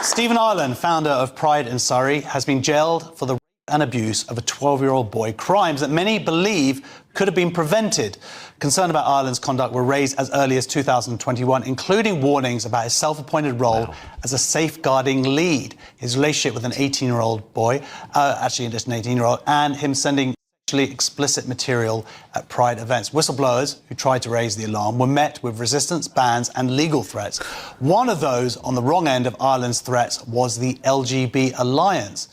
Stephen Ireland, founder of Pride in Surrey, has been jailed for the rape and abuse of a 12-year-old boy, crimes that many believe could have been prevented. Concern about Ireland's conduct were raised as early as 2021, including warnings about his self-appointed role as a safeguarding lead, his relationship with an 18-year-old boy, actually just an 18-year-old, and him sending sexually explicit material at Pride events. Whistleblowers who tried to raise the alarm were met with resistance, bans and legal threats. One of those on the wrong end of Ireland's threats was the LGBT Alliance.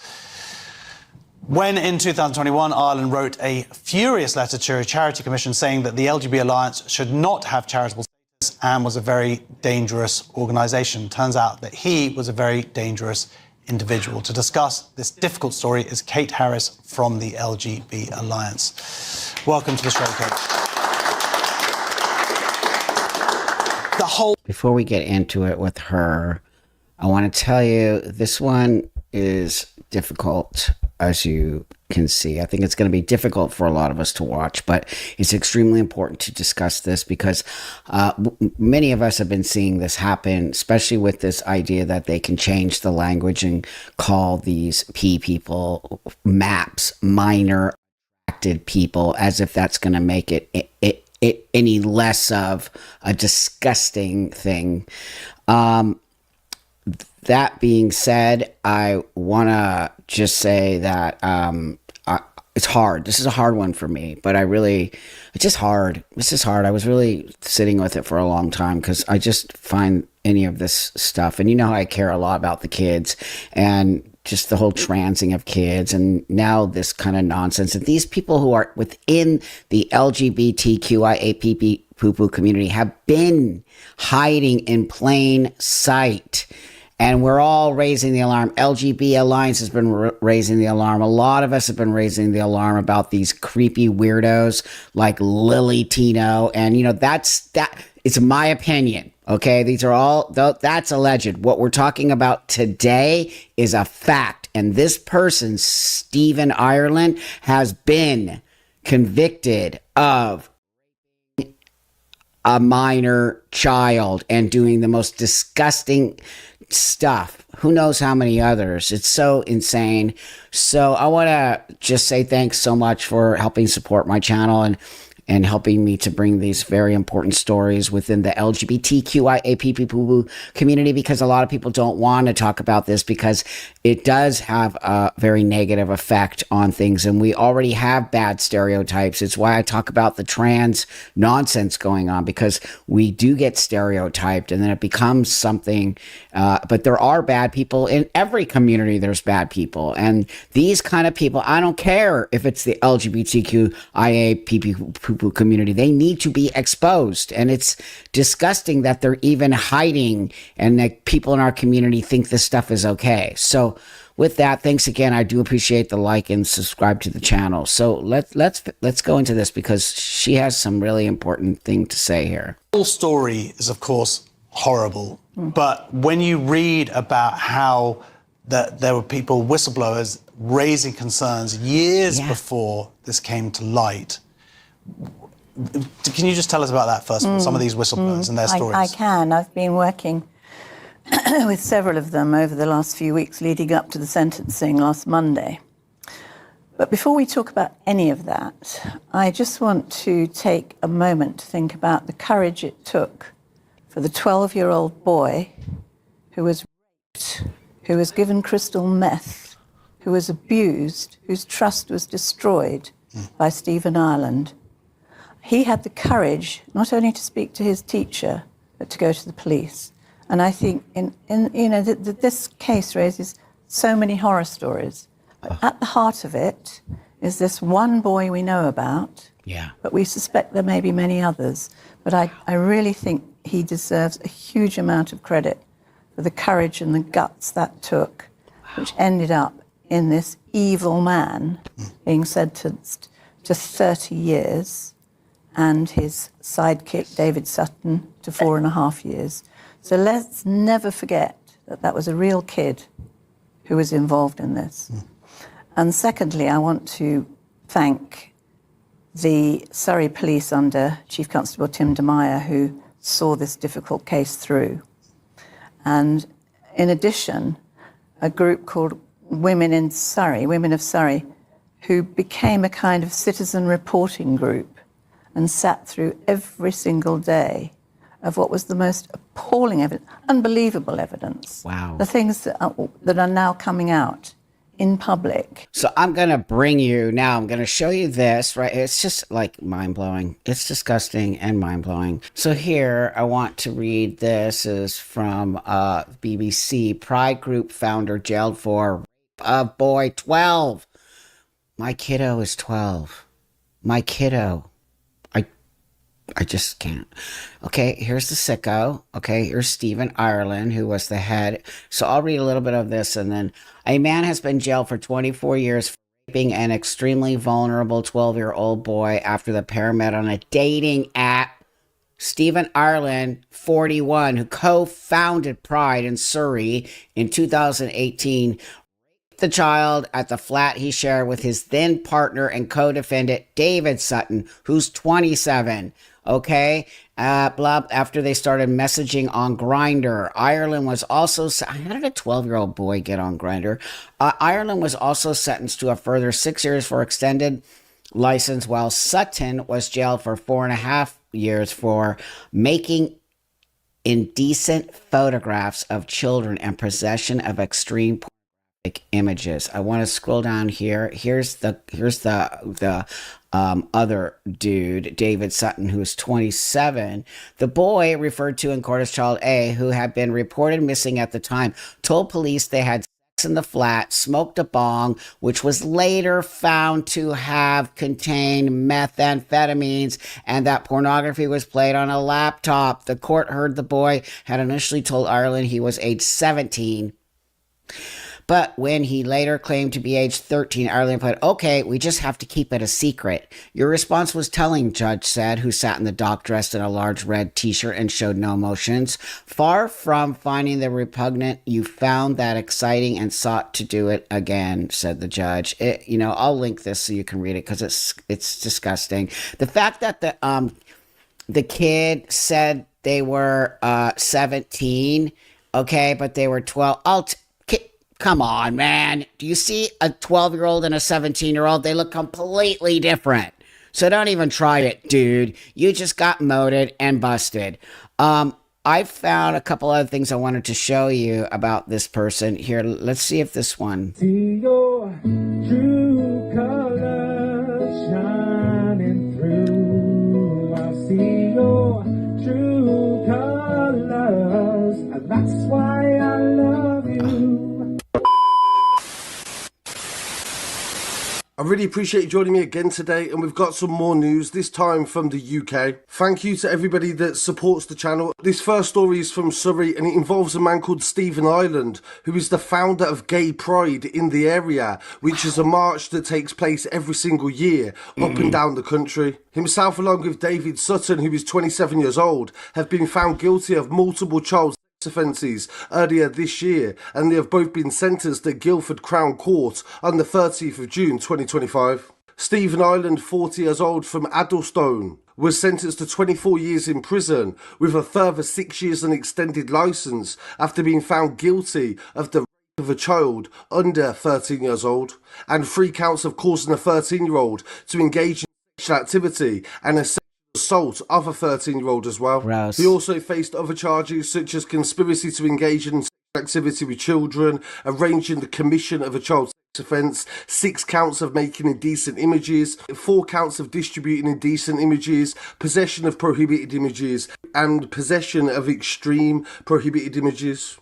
When in 2021, Ireland wrote a furious letter to a charity commission saying that the LGBT Alliance should not have charitable status and was a very dangerous organisation. Turns out that he was a very dangerous individual. To discuss this difficult story is Kate Harris from the LGBT Alliance. Welcome to the show, Kate. Before we get into it with her, I want to tell you this one is difficult, as you can see. I think it's going to be difficult for a lot of us to watch, but it's extremely important to discuss this because many of us have been seeing this happen, especially with this idea that they can change the language and call these people MAPs, minor attracted people, as if that's going to make it any less of a disgusting thing. That being said, I want to just say that it's hard. This is a hard one for me, but it's just hard. This is hard. I was really sitting with it for a long time because I just find any of this stuff, and you know how I care a lot about the kids and just the whole transing of kids, and now this kind of nonsense. And these people who are within the LGBTQIA poo-poo community have been hiding in plain sight. And we're all raising the alarm. LGBT Alliance has been raising the alarm. A lot of us have been raising the alarm about these creepy weirdos like Lily Tino. And, you know, it's my opinion. Okay, these are all, that's alleged. What we're talking about today is a fact. And this person, Stephen Ireland, has been convicted of a minor child and doing the most disgusting stuff. Who knows how many others? It's so insane. So I want to just say thanks so much for helping support my channel and helping me to bring these very important stories within the LGBTQIA community, because a lot of people don't want to talk about this because it does have a very negative effect on things, and we already have bad stereotypes. It's why I talk about the trans nonsense going on, because we do get stereotyped and then it becomes something, but there are bad people in every community. There's bad people, and these kind of people, I don't care if it's the LGBTQIA community, they need to be exposed. And it's disgusting that they're even hiding and that people in our community think this stuff is okay. So with that, thanks again. I do appreciate the like and subscribe to the channel. So let's go into this because she has some really important thing to say here. The whole story is, of course, horrible. But when you read about how there were people, whistleblowers, raising concerns years before this came to light, can you just tell us about that first of all, some of these whistleblowers and their stories? I can. I've been working with several of them over the last few weeks leading up to the sentencing last Monday. But before we talk about any of that, I just want to take a moment to think about the courage it took for the 12-year-old boy who was raped, who was given crystal meth, who was abused, whose trust was destroyed by Stephen Ireland. He had the courage not only to speak to his teacher, but to go to the police. And I think this case raises so many horror stories. But at the heart of it is this one boy we know about, but we suspect there may be many others. But I really think he deserves a huge amount of credit for the courage and the guts that took, which ended up in this evil man being sentenced to 30 years. And his sidekick, David Sutton, to 4.5 years. So let's never forget that that was a real kid who was involved in this. And secondly, I want to thank the Surrey Police under Chief Constable Tim DeMeyer, who saw this difficult case through. And in addition, a group called Women of Surrey, who became a kind of citizen reporting group and sat through every single day of what was the most appalling evidence, unbelievable evidence. Wow. The things that are now coming out in public. So I'm going to bring you now, I'm going to show you this, right? It's just like mind-blowing. It's disgusting and mind-blowing. So here, I want to read this is from BBC. Pride group founder jailed for rape of boy 12. My kiddo is 12. My kiddo. I just can't. Okay, here's the sicko. Okay, here's Stephen Ireland, who was the head. So I'll read a little bit of this, and then a man has been jailed for 24 years for raping an extremely vulnerable 12-year-old boy after the pair met on a dating app. Stephen Ireland, 41, who co-founded Pride in Surrey in 2018, the child at the flat he shared with his then partner and co-defendant David Sutton, who's 27. Okay, after they started messaging on Grindr. Ireland was also, how did a 12-year-old boy get on Grindr? Ireland was also sentenced to a further 6 years for extended license, while Sutton was jailed for 4.5 years for making indecent photographs of children and possession of extreme images. I want to scroll down here. Here's the other dude, David Sutton, who is 27. The boy referred to in court as Child A, who had been reported missing at the time, told police they had sex in the flat, smoked a bong, which was later found to have contained methamphetamines, and that pornography was played on a laptop. The court heard the boy had initially told Ireland he was age 17. But when he later claimed to be age 13, Ireland put, okay, we just have to keep it a secret. Your response was telling, judge said, who sat in the dock dressed in a large red t-shirt and showed no emotions. Far from finding the repugnant, you found that exciting and sought to do it again, said the judge. I'll link this so you can read it because it's disgusting. The fact that the kid said they were 17, okay, but they were 12. Come on, man. Do you see a 12-year-old and a 17-year-old? They look completely different. So don't even try it, dude. You just got moded and busted. I found a couple other things I wanted to show you about this person. Here, let's see if this one. See your true colors shining through. I see your true colors, and that's why I love you. I really appreciate you joining me again today, and we've got some more news, this time from the UK. Thank you to everybody that supports the channel. This first story is from Surrey, and it involves a man called Stephen Ireland, who is the founder of Gay Pride in the area, which is a march that takes place every single year up and down the country. Himself, along with David Sutton, who is 27 years old, have been found guilty of multiple child offences earlier this year, and they have both been sentenced at Guildford Crown Court on the 30th of June 2025. Stephen Ireland, 40 years old, from Addlestone, was sentenced to 24 years in prison with a further 6 years on extended licence after being found guilty of the rape of a child under 13 years old and 3 counts of causing a 13-year-old to engage in sexual activity and a assault of a 13-year-old as well. Gross. He also faced other charges such as conspiracy to engage in sexual activity with children, arranging the commission of a child sex offence, 6 counts of making indecent images, 4 counts of distributing indecent images, possession of prohibited images, and possession of extreme prohibited images.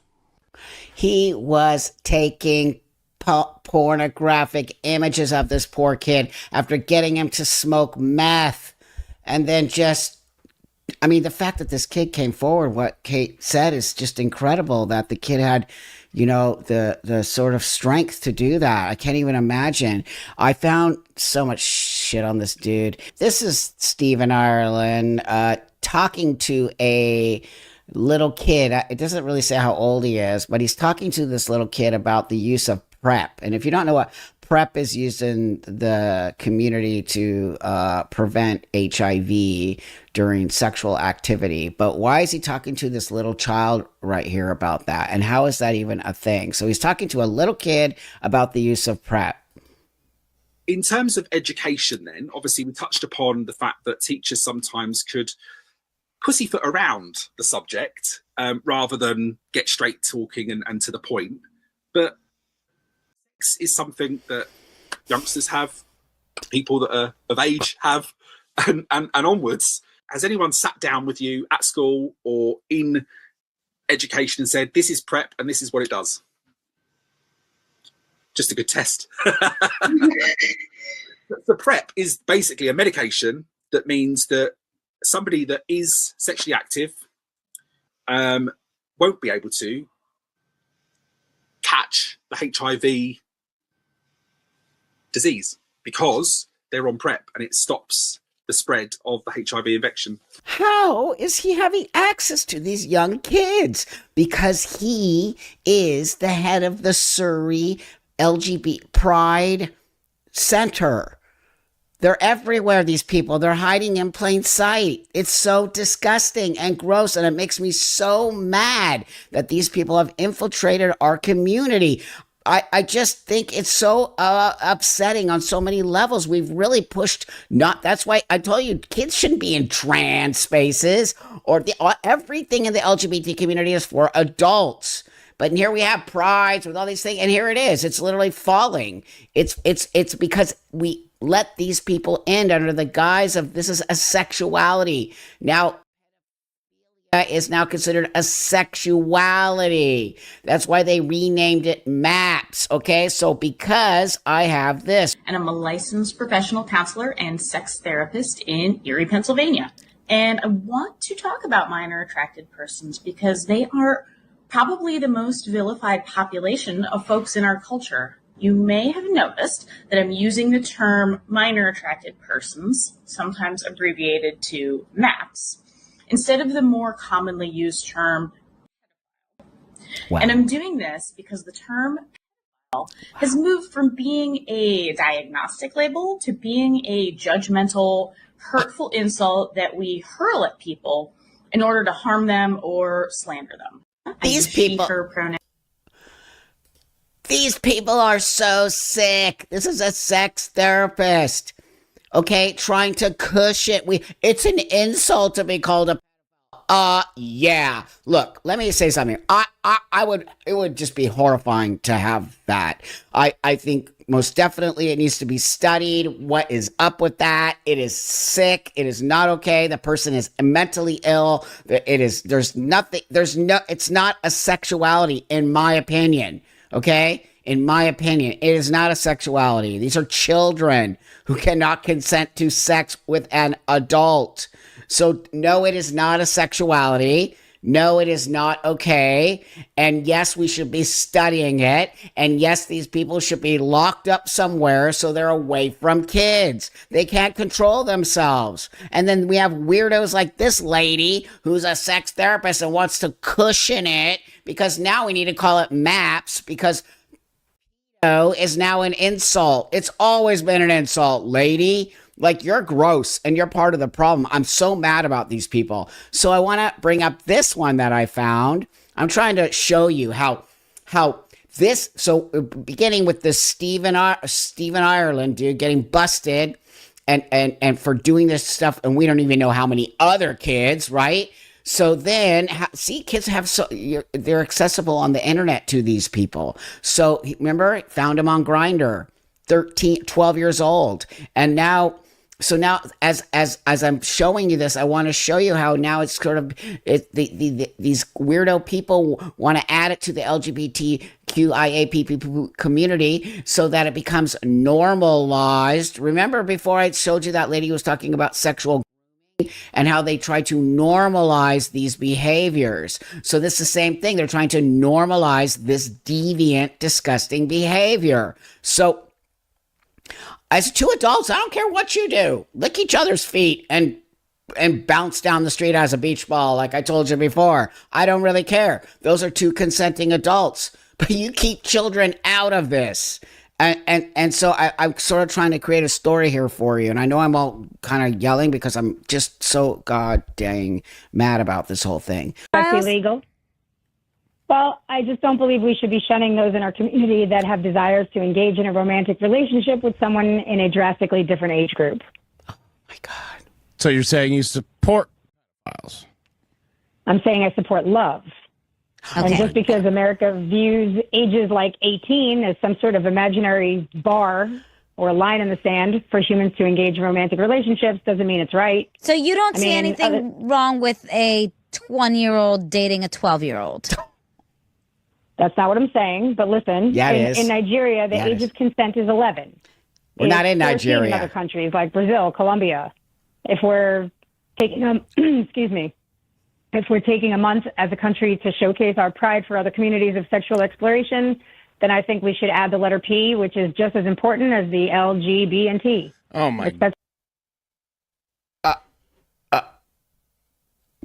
He was taking pornographic images of this poor kid after getting him to smoke meth. And then the fact that this kid came forward, what Kate said is just incredible, that the kid had, the sort of strength to do that. I can't even imagine. I found so much shit on this dude. This is Stephen Ireland talking to a little kid. It doesn't really say how old he is, but he's talking to this little kid about the use of PrEP. And if you don't know what PrEP is used in the community to prevent HIV during sexual activity. But why is he talking to this little child right here about that? And how is that even a thing? So he's talking to a little kid about the use of PrEP. In terms of education, then, obviously we touched upon the fact that teachers sometimes could pussyfoot around the subject rather than get straight talking and to the point. But sex is something that youngsters have, people that are of age have, and onwards. Has anyone sat down with you at school or in education and said, this is PrEP and this is what it does? Just a good test. The PrEP is basically a medication that means that somebody that is sexually active won't be able to catch the HIV disease because they're on PrEP, and it stops the spread of the HIV infection. How is he having access to these young kids? Because he is the head of the Surrey LGBT Pride Center. They're everywhere, these people. They're hiding in plain sight. It's so disgusting and gross, and it makes me so mad that these people have infiltrated our community. I just think it's so upsetting on so many levels. We've really pushed that's why I told you kids shouldn't be in trans spaces or everything in the LGBT community is for adults. But here we have prides with all these things, and here it is. It's literally falling. It's because we let these people in under the guise of this is a sexuality. Now, is now considered a sexuality. That's why they renamed it MAPS. Okay, so because I have this. And I'm a licensed professional counselor and sex therapist in Erie, Pennsylvania. And I want to talk about minor attracted persons because they are probably the most vilified population of folks in our culture. You may have noticed that I'm using the term minor attracted persons, sometimes abbreviated to MAPS, instead of the more commonly used term. Wow. And I'm doing this because the term has moved from being a diagnostic label to being a judgmental, hurtful insult that we hurl at people in order to harm them or slander them. These people are so sick. This is a sex therapist, okay, trying to cushion. It's an insult to be called a. Yeah. Look, let me say something. It would just be horrifying to have that. I think most definitely it needs to be studied. What is up with that? It is sick. It is not okay. The person is mentally ill. It's not a sexuality, in my opinion. Okay? In my opinion, it is not a sexuality. These are children who cannot consent to sex with an adult. So, no, it is not a sexuality. No, it is not okay. And yes, we should be studying it. And yes, these people should be locked up somewhere so they're away from kids. They can't control themselves. And then we have weirdos like this lady who's a sex therapist and wants to cushion it because now we need to call it MAPS because is now an insult. It's always been an insult, lady. Like, you're gross and you're part of the problem. I'm so mad about these people. So I want to bring up this one that I found. I'm trying to show you how this, so beginning with this Stephen Ireland dude getting busted and for doing this stuff, and we don't even know how many other kids, right? So then, kids they're accessible on the internet to these people. So remember, found him on Grindr, 12 years old. And now, as I'm showing you this, I want to show you how now it's sort of, these weirdo people want to add it to the LGBTQIA community so that it becomes normalized. Remember before I showed you that lady who was talking about sexual and how they try to normalize these behaviors. So this is the same thing. They're trying to normalize this deviant, disgusting behavior. So as two adults, I don't care what you do. Lick each other's feet and bounce down the street as a beach ball, like I told you before. I don't really care. Those are two consenting adults. But you keep children out of this. And so I'm sort of trying to create a story here for you. And I know I'm all kind of yelling because I'm just so god dang mad about this whole thing. That's illegal. Well, I just don't believe we should be shunning those in our community that have desires to engage in a romantic relationship with someone in a drastically different age group. Oh my God. So you're saying you support pedophiles? I'm saying I support love. Okay. And just because America views ages like 18 as some sort of imaginary bar or line in the sand for humans to engage in romantic relationships doesn't mean it's right. So you don't see anything wrong with a 20-year-old dating a 12-year-old? That's not what I'm saying. But listen, Yeah, it is. in Nigeria, the age of consent is 11. We're not in It's 14 Nigeria. in other countries like Brazil, Colombia. If we're taking excuse me, if we're taking a month as a country to showcase our pride for other communities of sexual exploration, then I think we should add the letter P, which is just as important as the LGBT. Oh my.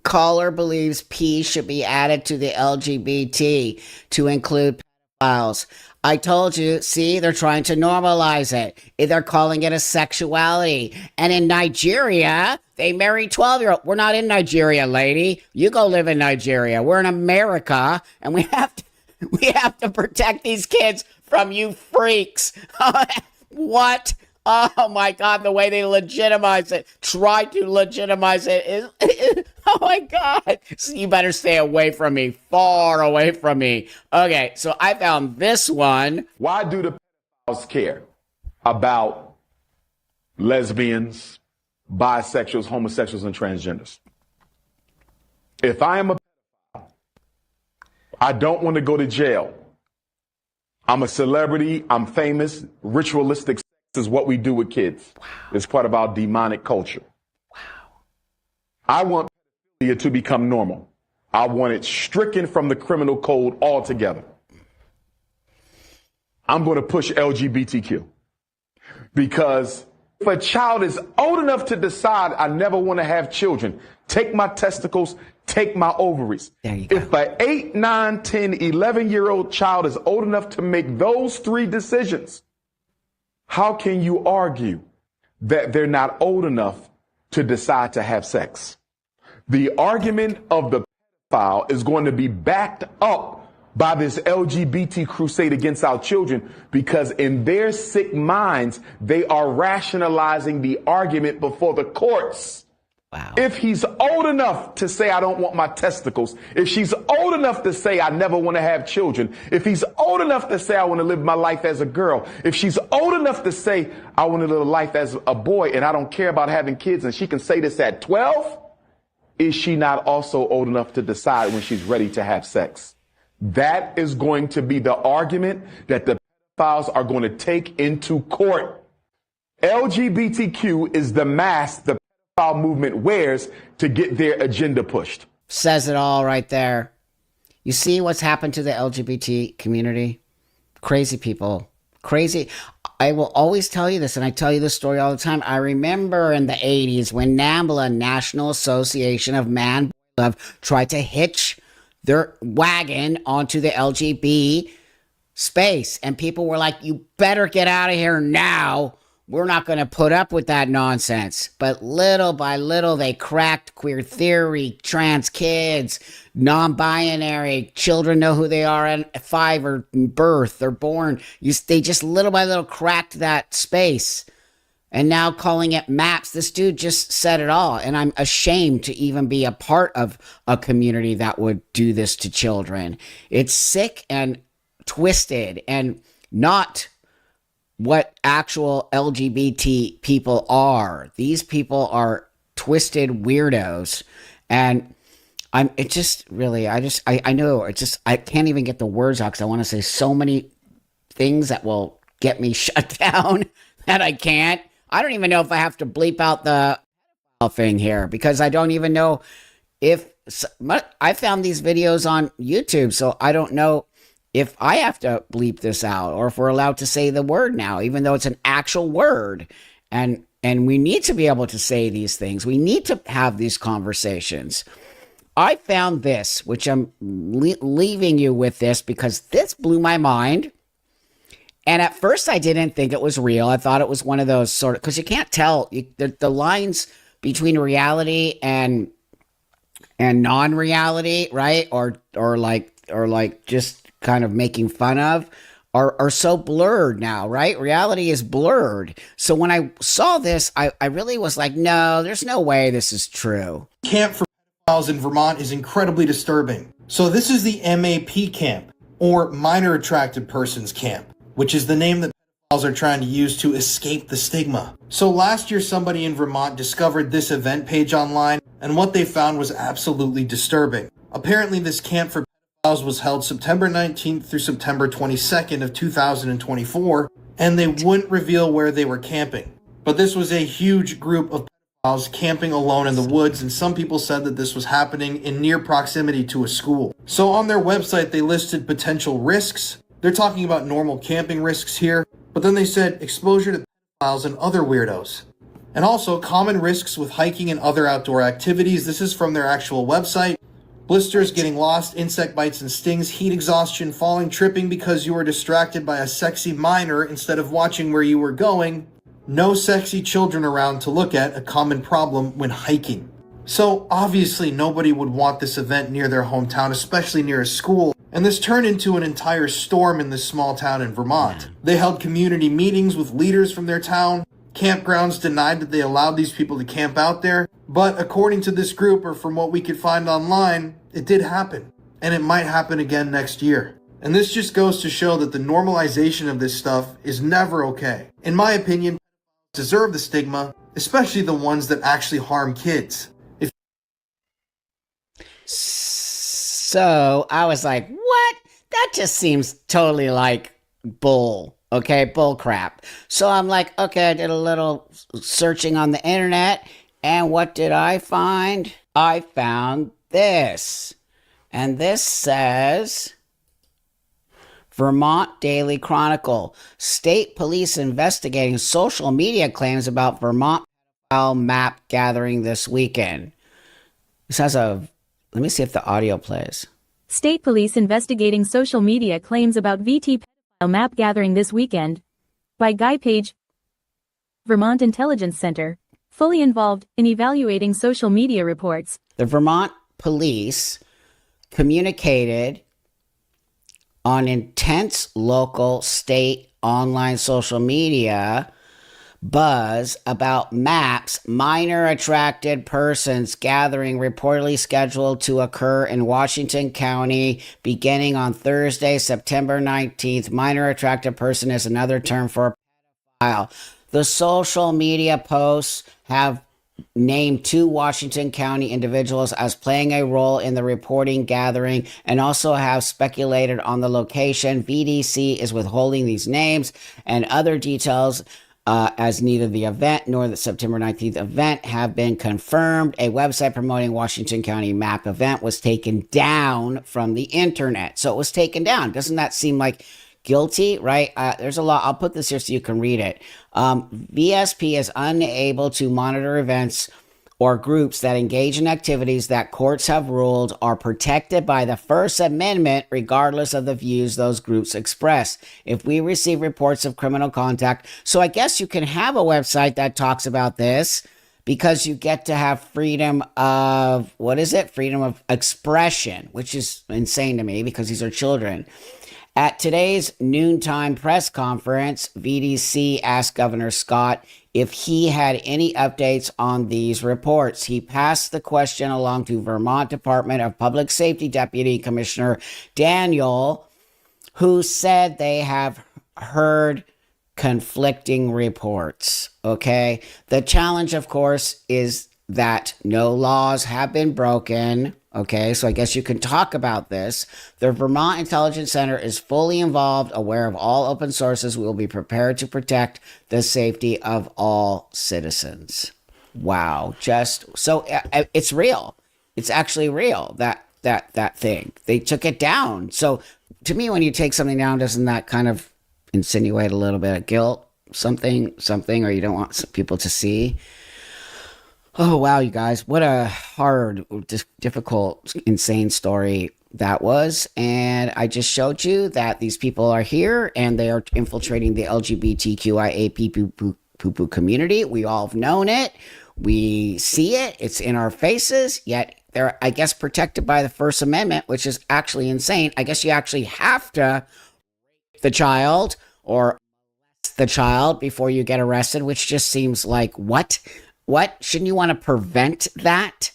Caller believes P should be added to the LGBT to include pedophiles. I told you, see, they're trying to normalize it. They're calling it a sexuality. And in Nigeria, they marry 12-year-olds. We're not in Nigeria, lady. You go live in Nigeria. We're in America, and we have to protect these kids from you freaks. What? Oh my God, the way they legitimize it, try to legitimize it is, oh my God. So you better stay away from me, far away from me. Okay, so I found this one. Why do the pedophiles care about lesbians, bisexuals, homosexuals, and transgenders? If I am a pedophile, I don't want to go to jail. I'm a celebrity, I'm famous, ritualistic is what we do with kids. Wow. It's part of our demonic culture. Wow. I want pedophilia to become normal. I want it stricken from the criminal code altogether. I'm going to push LGBTQ because if a child is old enough to decide I never want to have children, take my testicles, take my ovaries. If an 8, 9, 10, 11-year-old child is old enough to make those 3 decisions, how can you argue that they're not old enough to decide to have sex? The argument of the pedophile is going to be backed up by this LGBT crusade against our children because in their sick minds, they are rationalizing the argument before the courts. Wow. If he's old enough to say, I don't want my testicles, if she's old enough to say, I never want to have children, if he's old enough to say, I want to live my life as a girl, if she's old enough to say, I want to live a life as a boy and I don't care about having kids, and she can say this at 12, is she not also old enough to decide when she's ready to have sex? That is going to be the argument that the pedophiles are going to take into court. LGBTQ is the mask the pedophile movement wears to get their agenda pushed. Says it all right there. You see what's happened to the LGBT community? Crazy people. Crazy. I will always tell you this, and I tell you this story all the time. I remember in the 80s when NAMBLA, National Association of Man Love, tried to hitch their wagon onto the LGBT space. And people were like, you better get out of here now. We're not going to put up with that nonsense. But little by little, they cracked queer theory, trans kids, non-binary, children know who they are at 5 or birth, they're born. They just little by little cracked that space. And now calling it MAPS, this dude just said it all. And I'm ashamed to even be a part of a community that would do this to children. It's sick and twisted and not what actual LGBT people are. These people are twisted weirdos. And I know, I can't even get the words out because I want to say so many things that will get me shut down that I can't. I don't even know if I have to bleep out the thing here because I don't even know if I found these videos on YouTube, so I don't know if I have to bleep this out or if we're allowed to say the word now, even though it's an actual word. And we need to be able to say these things. We need to have these conversations. I found this, which I'm leaving you with this because this blew my mind. And at first I didn't think it was real. I thought it was one of those sort of, because you can't tell the lines between reality and non-reality, right? Or like just kind of making fun of are so blurred now, right? Reality is blurred. So when I saw this, I really was like, no, there's no way this is true. Camp for pedophiles in Vermont is incredibly disturbing. So this is the MAP camp, or Minor Attracted Persons Camp, which is the name that pedophiles are trying to use to escape the stigma. So last year, somebody in Vermont discovered this event page online, and what they found was absolutely disturbing. Apparently, this camp for pedophiles was held September 19th through September 22nd of 2024, and they wouldn't reveal where they were camping. But this was a huge group of pedophiles camping alone in the woods, and some people said that this was happening in near proximity to a school. So on their website, they listed potential risks. They're talking about normal camping risks here, but then they said exposure to pedophiles and other weirdos. And also common risks with hiking and other outdoor activities. This is from their actual website. Blisters, getting lost, insect bites and stings, heat exhaustion, falling, tripping because you were distracted by a sexy minor instead of watching where you were going. No sexy children around to look at, a common problem when hiking. So obviously nobody would want this event near their hometown, especially near a school. And this turned into an entire storm in this small town in Vermont. They held community meetings with leaders from their town. Campgrounds denied that they allowed these people to camp out there. But according to this group, or from what we could find online, it did happen. And it might happen again next year. And this just goes to show that the normalization of this stuff is never okay. In my opinion, deserve the stigma, especially the ones that actually harm kids. So I was like, what? That just seems totally like bull crap. So I'm like, okay, I did a little searching on the internet, and what did I find? I found this. And this says, Vermont Daily Chronicle, state police investigating social media claims about Vermont pedophile map gathering this weekend. This has a, let me see if the audio plays. State police investigating social media claims about VT pedophile map gathering this weekend. By Guy Page, Vermont Intelligence Center, fully involved in evaluating social media reports. The Vermont police communicated on intense local, state, online social media buzz about maps minor attracted persons gathering reportedly scheduled to occur in Washington County beginning on Thursday, September 19th. Minor attracted person is another term for a pedophile. The social media posts have named 2 Washington County individuals as playing a role in the reporting gathering and also have speculated on the location. VDC is withholding these names and other details as neither the event nor the September 19th event have been confirmed. A website promoting Washington County map event was taken down from the internet. So it was taken down. Doesn't that seem like guilty, right? There's a lot. I'll put this here so you can read it. VSP is unable to monitor events or groups that engage in activities that courts have ruled are protected by the First Amendment, regardless of the views those groups express. If we receive reports of criminal contact, so I guess you can have a website that talks about this because you get to have freedom of, what is it? Freedom of expression, which is insane to me because these are children. At today's noontime press conference, VDC asked Governor Scott if he had any updates on these reports. He passed the question along to Vermont Department of Public Safety Deputy Commissioner Daniel, who said they have heard conflicting reports. Okay. The challenge, of course, is that no laws have been broken. Okay, so I guess you can talk about this. The Vermont Intelligence Center is fully involved, aware of all open sources. We will be prepared to protect the safety of all citizens. Wow, just so it's real. It's actually real. That thing. They took it down. So to me, when you take something down, doesn't that kind of insinuate a little bit of guilt, something, or you don't want people to see? Oh, wow, you guys. What a hard, difficult, insane story that was. And I just showed you that these people are here and they are infiltrating the LGBTQIA poo community. We all have known it. We see it. It's in our faces. Yet they're, I guess, protected by the First Amendment, which is actually insane. I guess you actually have to rape the child or the child before you get arrested, which just seems like what? What? Shouldn't you want to prevent that?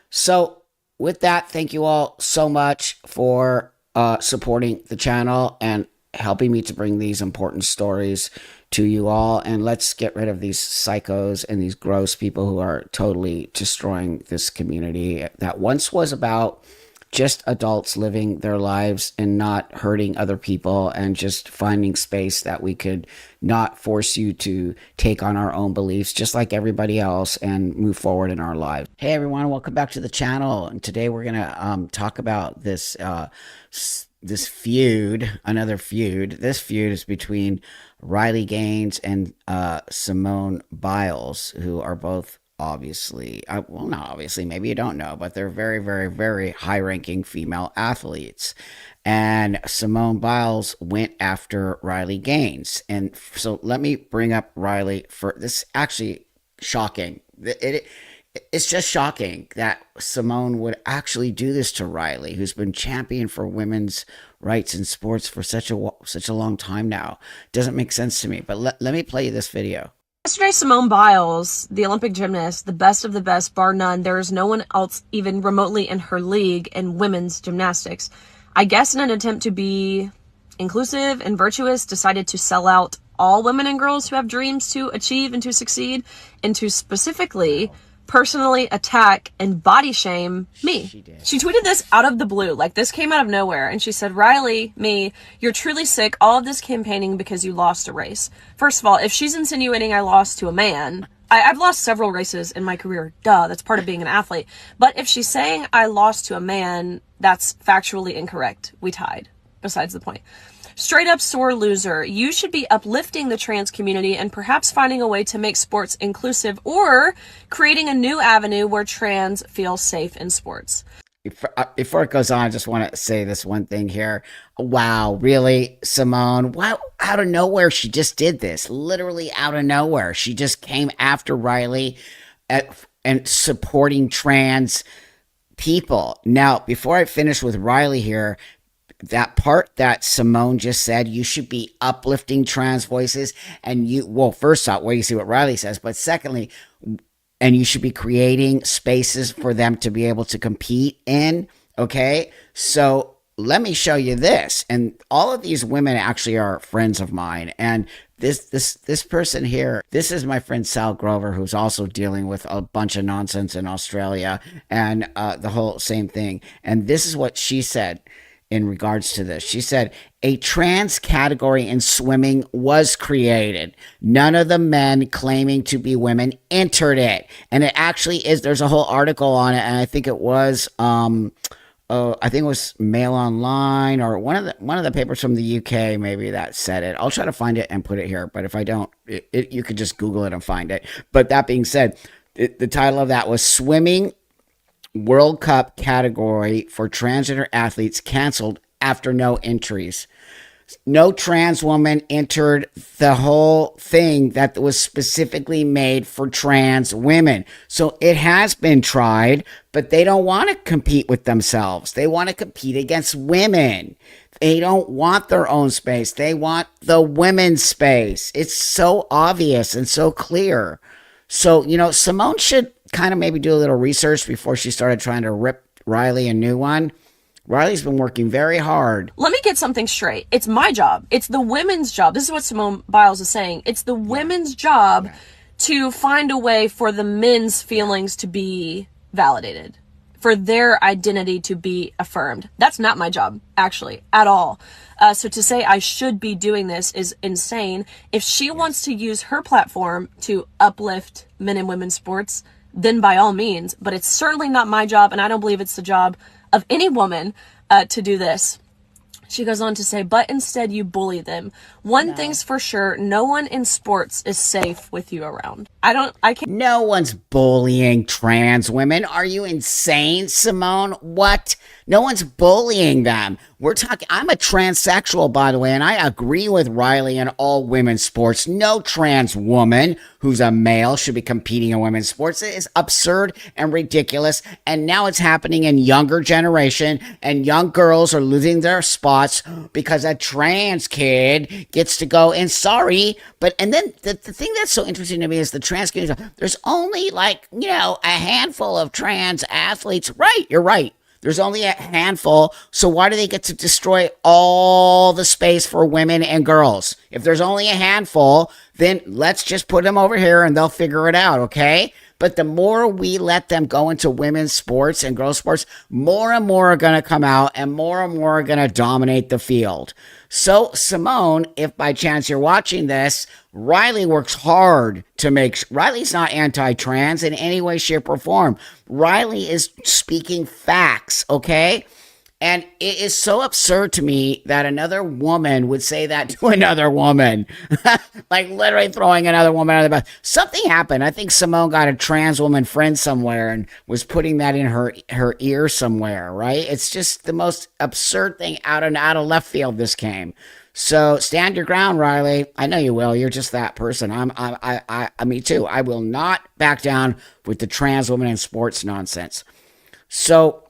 So with that, thank you all so much for supporting the channel and helping me to bring these important stories to you all. And let's get rid of these psychos and these gross people who are totally destroying this community that once was about just adults living their lives and not hurting other people and just finding space that we could not force you to take on our own beliefs just like everybody else and move forward in our lives. Hey everyone, welcome back to the channel. And today we're gonna talk about this this feud, another feud. This feud is between Riley Gaines and Simone Biles, who are both obviously, well, not obviously, maybe you don't know, but they're very, very, very high-ranking female athletes. And Simone Biles went after Riley Gaines. And so let me bring up Riley for this. Actually shocking. It's just shocking that Simone would actually do this to Riley, who's been champion for women's rights in sports for such a long time now. Doesn't make sense to me. But let me play you this video. Yesterday, Simone Biles, the Olympic gymnast, the best of the best, bar none. There is no one else even remotely in her league in women's gymnastics. I guess in an attempt to be inclusive and virtuous, decided to sell out all women and girls who have dreams to achieve and to succeed, and to specifically personally attack and body shame me. She tweeted this out of the blue, like this came out of nowhere, and she said, "Riley, me, you're truly sick, all of this campaigning because you lost a race." First of all, if she's insinuating I lost to a man, I've lost several races in my career, duh, that's part of being an athlete. But if she's saying I lost to a man, that's factually incorrect. We tied, besides the point. Straight up sore loser. You should be uplifting the trans community and perhaps finding a way to make sports inclusive or creating a new avenue where trans feel safe in sports. Before it goes on, I just want to say this one thing here. Wow, really, Simone? Wow, out of nowhere, she just did this. Literally out of nowhere. She just came after Riley and supporting trans people. Now, before I finish with Riley here, that part that Simone just said, you should be uplifting trans voices, and well, first off, wait, you see what Riley says, but secondly, and you should be creating spaces for them to be able to compete in. Okay, so let me show you this. And all of these women actually are friends of mine. And this person here, this is my friend Sal Grover, who's also dealing with a bunch of nonsense in Australia and the whole same thing. And this is what she said in regards to this. She said, a trans category in swimming was created. None of the men claiming to be women entered it. And it actually is, there's a whole article on it, and I think it was I think it was Mail Online or one of the papers from the UK maybe that said it. I'll try to find it and put it here, but if I don't, you could just Google it and find it. But that being said, the title of that was Swimming World Cup category for transgender athletes canceled after no entries. No trans woman entered the whole thing that was specifically made for trans women. So it has been tried, but they don't want to compete with themselves. They want to compete against women. They don't want their own space. They want the women's space. It's so obvious and so clear. So, you know, Simone should kind of maybe do a little research before she started trying to rip Riley a new one. Riley's been working very hard. Let me get something straight. It's my job. It's the women's job. This is what Simone Biles is saying. It's the women's job to find a way for the men's feelings to be validated, for their identity to be affirmed. That's not my job, actually, at all. So to say I should be doing this is insane. If she wants to use her platform to uplift men and women's sports, then by all means, but it's certainly not my job, and I don't believe it's the job of any woman to do this. She goes on to say, but instead you bully them. One thing's for sure, no one in sports is safe with you around. I can't. No one's bullying trans women. Are you insane, Simone? What? No one's bullying them. We're talking, I'm a transsexual, by the way, and I agree with Riley in all women's sports. No trans woman who's a male should be competing in women's sports. It is absurd and ridiculous. And now it's happening in younger generation, and young girls are losing their spots because a trans kid gets to go in. Sorry, but, and then the thing that's so interesting to me is the trans community. There's only like, a handful of trans athletes. Right, you're right. There's only a handful, so why do they get to destroy all the space for women and girls? If there's only a handful, then let's just put them over here and they'll figure it out, okay? But the more we let them go into women's sports and girls' sports, more and more are going to come out and more are going to dominate the field. So, Simone, if by chance you're watching this, Riley works hard to make... Riley's not anti-trans in any way, shape, or form. Riley is speaking facts, okay? And it is so absurd to me that another woman would say that to another woman. Like literally throwing another woman under the bus. Something happened. I think Simone got a trans woman friend somewhere and was putting that in her ear somewhere, right? It's just the most absurd thing out of left field this came. So stand your ground, Riley. I know you will. You're just that person. Me too. I will not back down with the trans woman in sports nonsense. So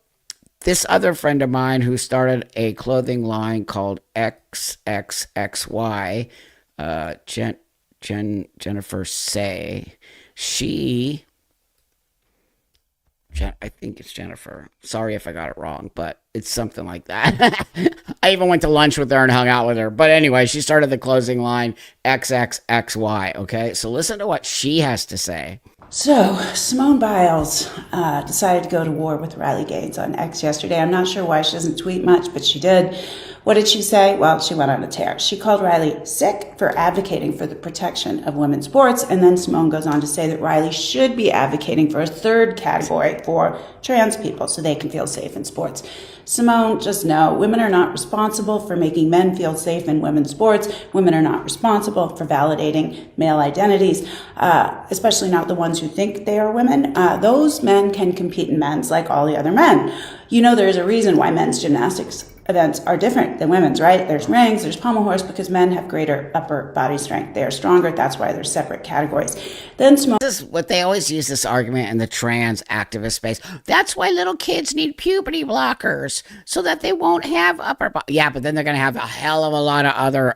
this other friend of mine who started a clothing line called XXXY, Jennifer Say, I think it's Jennifer. Sorry if I got it wrong, but it's something like that. I even went to lunch with her and hung out with her. But anyway, she started the clothing line XXXY, okay? So listen to what she has to say. So, Simone Biles decided to go to war with Riley Gaines on X yesterday. I'm not sure why she doesn't tweet much, but she did. What did she say? Well, she went on a tear. She called Riley sick for advocating for the protection of women's sports, and then Simone goes on to say that Riley should be advocating for a third category for trans people so they can feel safe in sports. Simone, just know, women are not responsible for making men feel safe in women's sports. Women are not responsible for validating male identities, especially not the ones who think they are women. Those men can compete in men's like all the other men. You know, there's a reason why men's gymnastics events are different than women's, right? There's rings, there's pommel horse, because men have greater upper body strength. They are stronger. That's why they're separate categories. Then Simone... This is what they always use this argument in the trans activist space. That's why little kids need puberty blockers so that they won't have upper body. Yeah, but then they're going to have a hell of a lot of other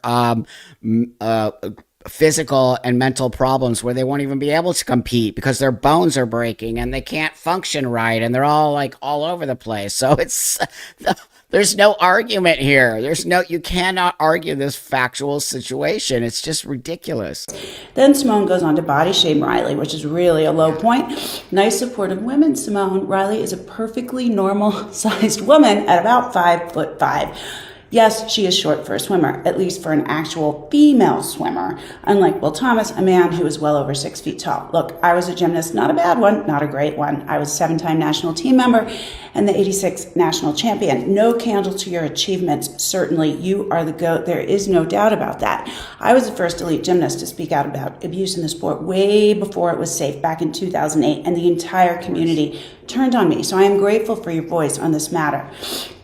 physical and mental problems where they won't even be able to compete because their bones are breaking and they can't function right and they're all like all over the place. So it's... There's no argument here. You cannot argue this factual situation. It's just ridiculous. Then Simone goes on to body shame Riley, which is really a low point. Nice supportive women, Simone. Riley is a perfectly normal sized woman at about 5'5". Yes, she is short for a swimmer, at least for an actual female swimmer, unlike Will Thomas, a man who is well over 6 feet tall. Look, I was a gymnast, not a bad one, not a great one. I was a 7-time national team member and the 86 national champion. No candle to your achievements. Certainly, you are the GOAT. There is no doubt about that. I was the first elite gymnast to speak out about abuse in the sport way before it was safe back in 2008, and the entire community turned on me. So I am grateful for your voice on this matter.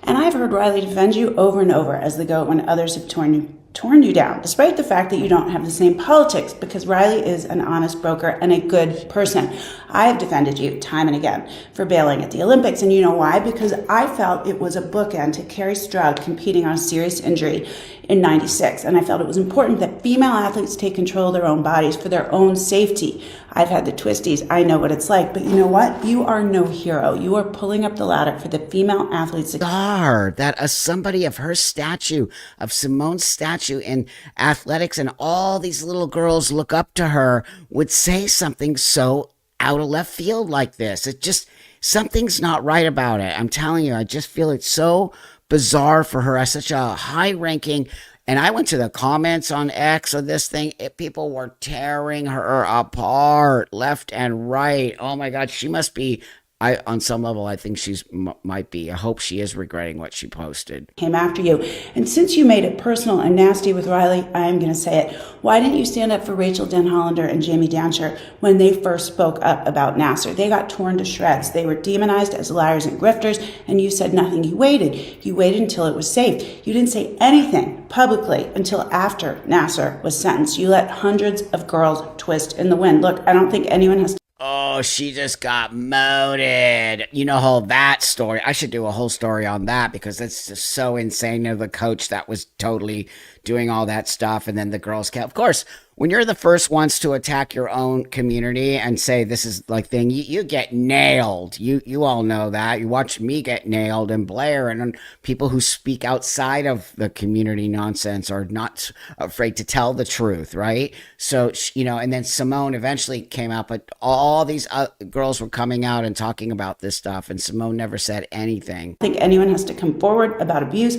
And I've heard Riley defend you over and over as the GOAT when others have torn you down, despite the fact that you don't have the same politics, because Riley is an honest broker and a good person. I have defended you time and again for bailing at the Olympics, and you know why? Because I felt it was a bookend to Carrie Strug competing on a serious injury in '96, and I felt it was important that female athletes take control of their own bodies for their own safety. I've had the twisties. I know what it's like, but you know what? You are no hero. You are pulling up the ladder for the female athletes. That somebody of her statue, of Simone's statue in athletics, and all these little girls look up to her, would say something so out of left field like this. It just, something's not right about it. I'm telling you, I just feel it's so bizarre for her as such a high-ranking. And I went to the comments on X of this thing. People were tearing her apart left and right. Oh my God, she must be on some level, I think she's might be. I hope she is regretting what she posted. Came after you. And since you made it personal and nasty with Riley, I am going to say it. Why didn't you stand up for Rachel Den Hollander and Jamie Dancher when they first spoke up about Nasser? They got torn to shreds. They were demonized as liars and grifters, and you said nothing. You waited. You waited until it was safe. You didn't say anything publicly until after Nasser was sentenced. You let hundreds of girls twist in the wind. Look, I don't think anyone has to. Oh, she just got moted. You know, whole that story. I should do a whole story on that because it's just so insane of the coach that was totally doing all that stuff. And then the girls kept, of course, when you're the first ones to attack your own community and say this is like thing, you get nailed. You all know that. You watch me get nailed and Blair and people who speak outside of the community nonsense are not afraid to tell the truth, right? So, you know, and then Simone eventually came out, but all these girls were coming out and talking about this stuff, and Simone never said anything. I think anyone has to come forward about abuse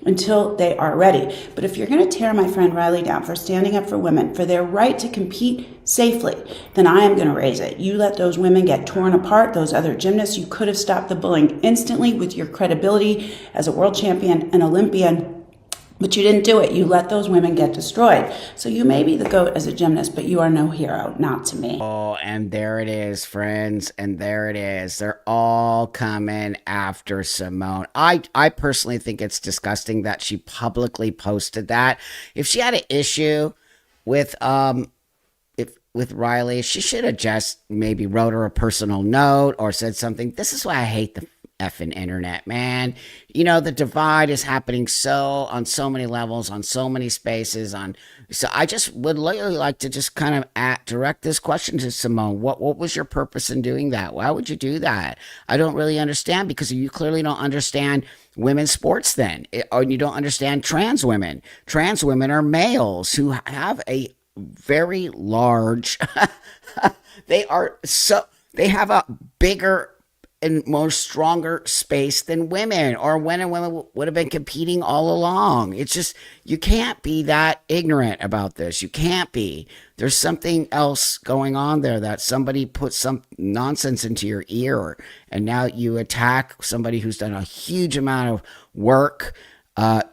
until they are ready. But if you're going to tear my friend Riley down for standing up for women, for their right to compete safely, then I am going to raise it. You let those women get torn apart, those other gymnasts. You could have stopped the bullying instantly with your credibility as a world champion and Olympian. But you didn't do it. You let those women get destroyed. So you may be the GOAT as a gymnast, but you are no hero, not to me. Oh, and there it is, friends. And there it is. They're all coming after Simone. I personally think it's disgusting that she publicly posted that. If she had an issue with with Riley, she should have just maybe wrote her a personal note or said something. This is why I hate the effing internet, man. You know, the divide is happening on so many levels, on so many spaces. So I just would literally like to just kind of direct this question to Simone. What was your purpose in doing that? Why would you do that? I don't really understand, because you clearly don't understand women's sports then, or you don't understand trans women. Trans women are males who have a very large, they have a bigger and more stronger space than women, or when women would have been competing all along. It's just, you can't be that ignorant about this. You can't be. There's something else going on there, that somebody put some nonsense into your ear, and now you attack somebody who's done a huge amount of work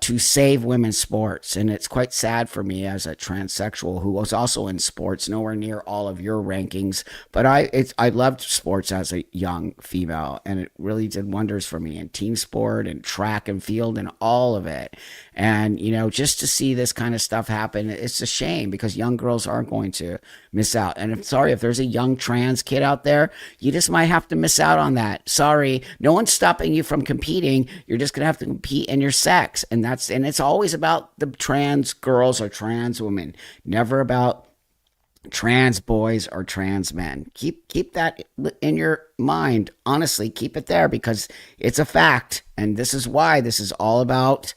to save women's sports. And it's quite sad for me as a transsexual who was also in sports, nowhere near all of your rankings. But I loved sports as a young female, and it really did wonders for me in team sport and track and field and all of it. And, you know, just to see this kind of stuff happen, it's a shame, because young girls aren't going to miss out. And I'm sorry, if there's a young trans kid out there, you just might have to miss out on that. Sorry, no one's stopping you from competing. You're just going to have to compete in your sex. And it's always about the trans girls or trans women, never about trans boys or trans men. Keep that in your mind. Honestly, keep it there, because it's a fact. And this is why this is all about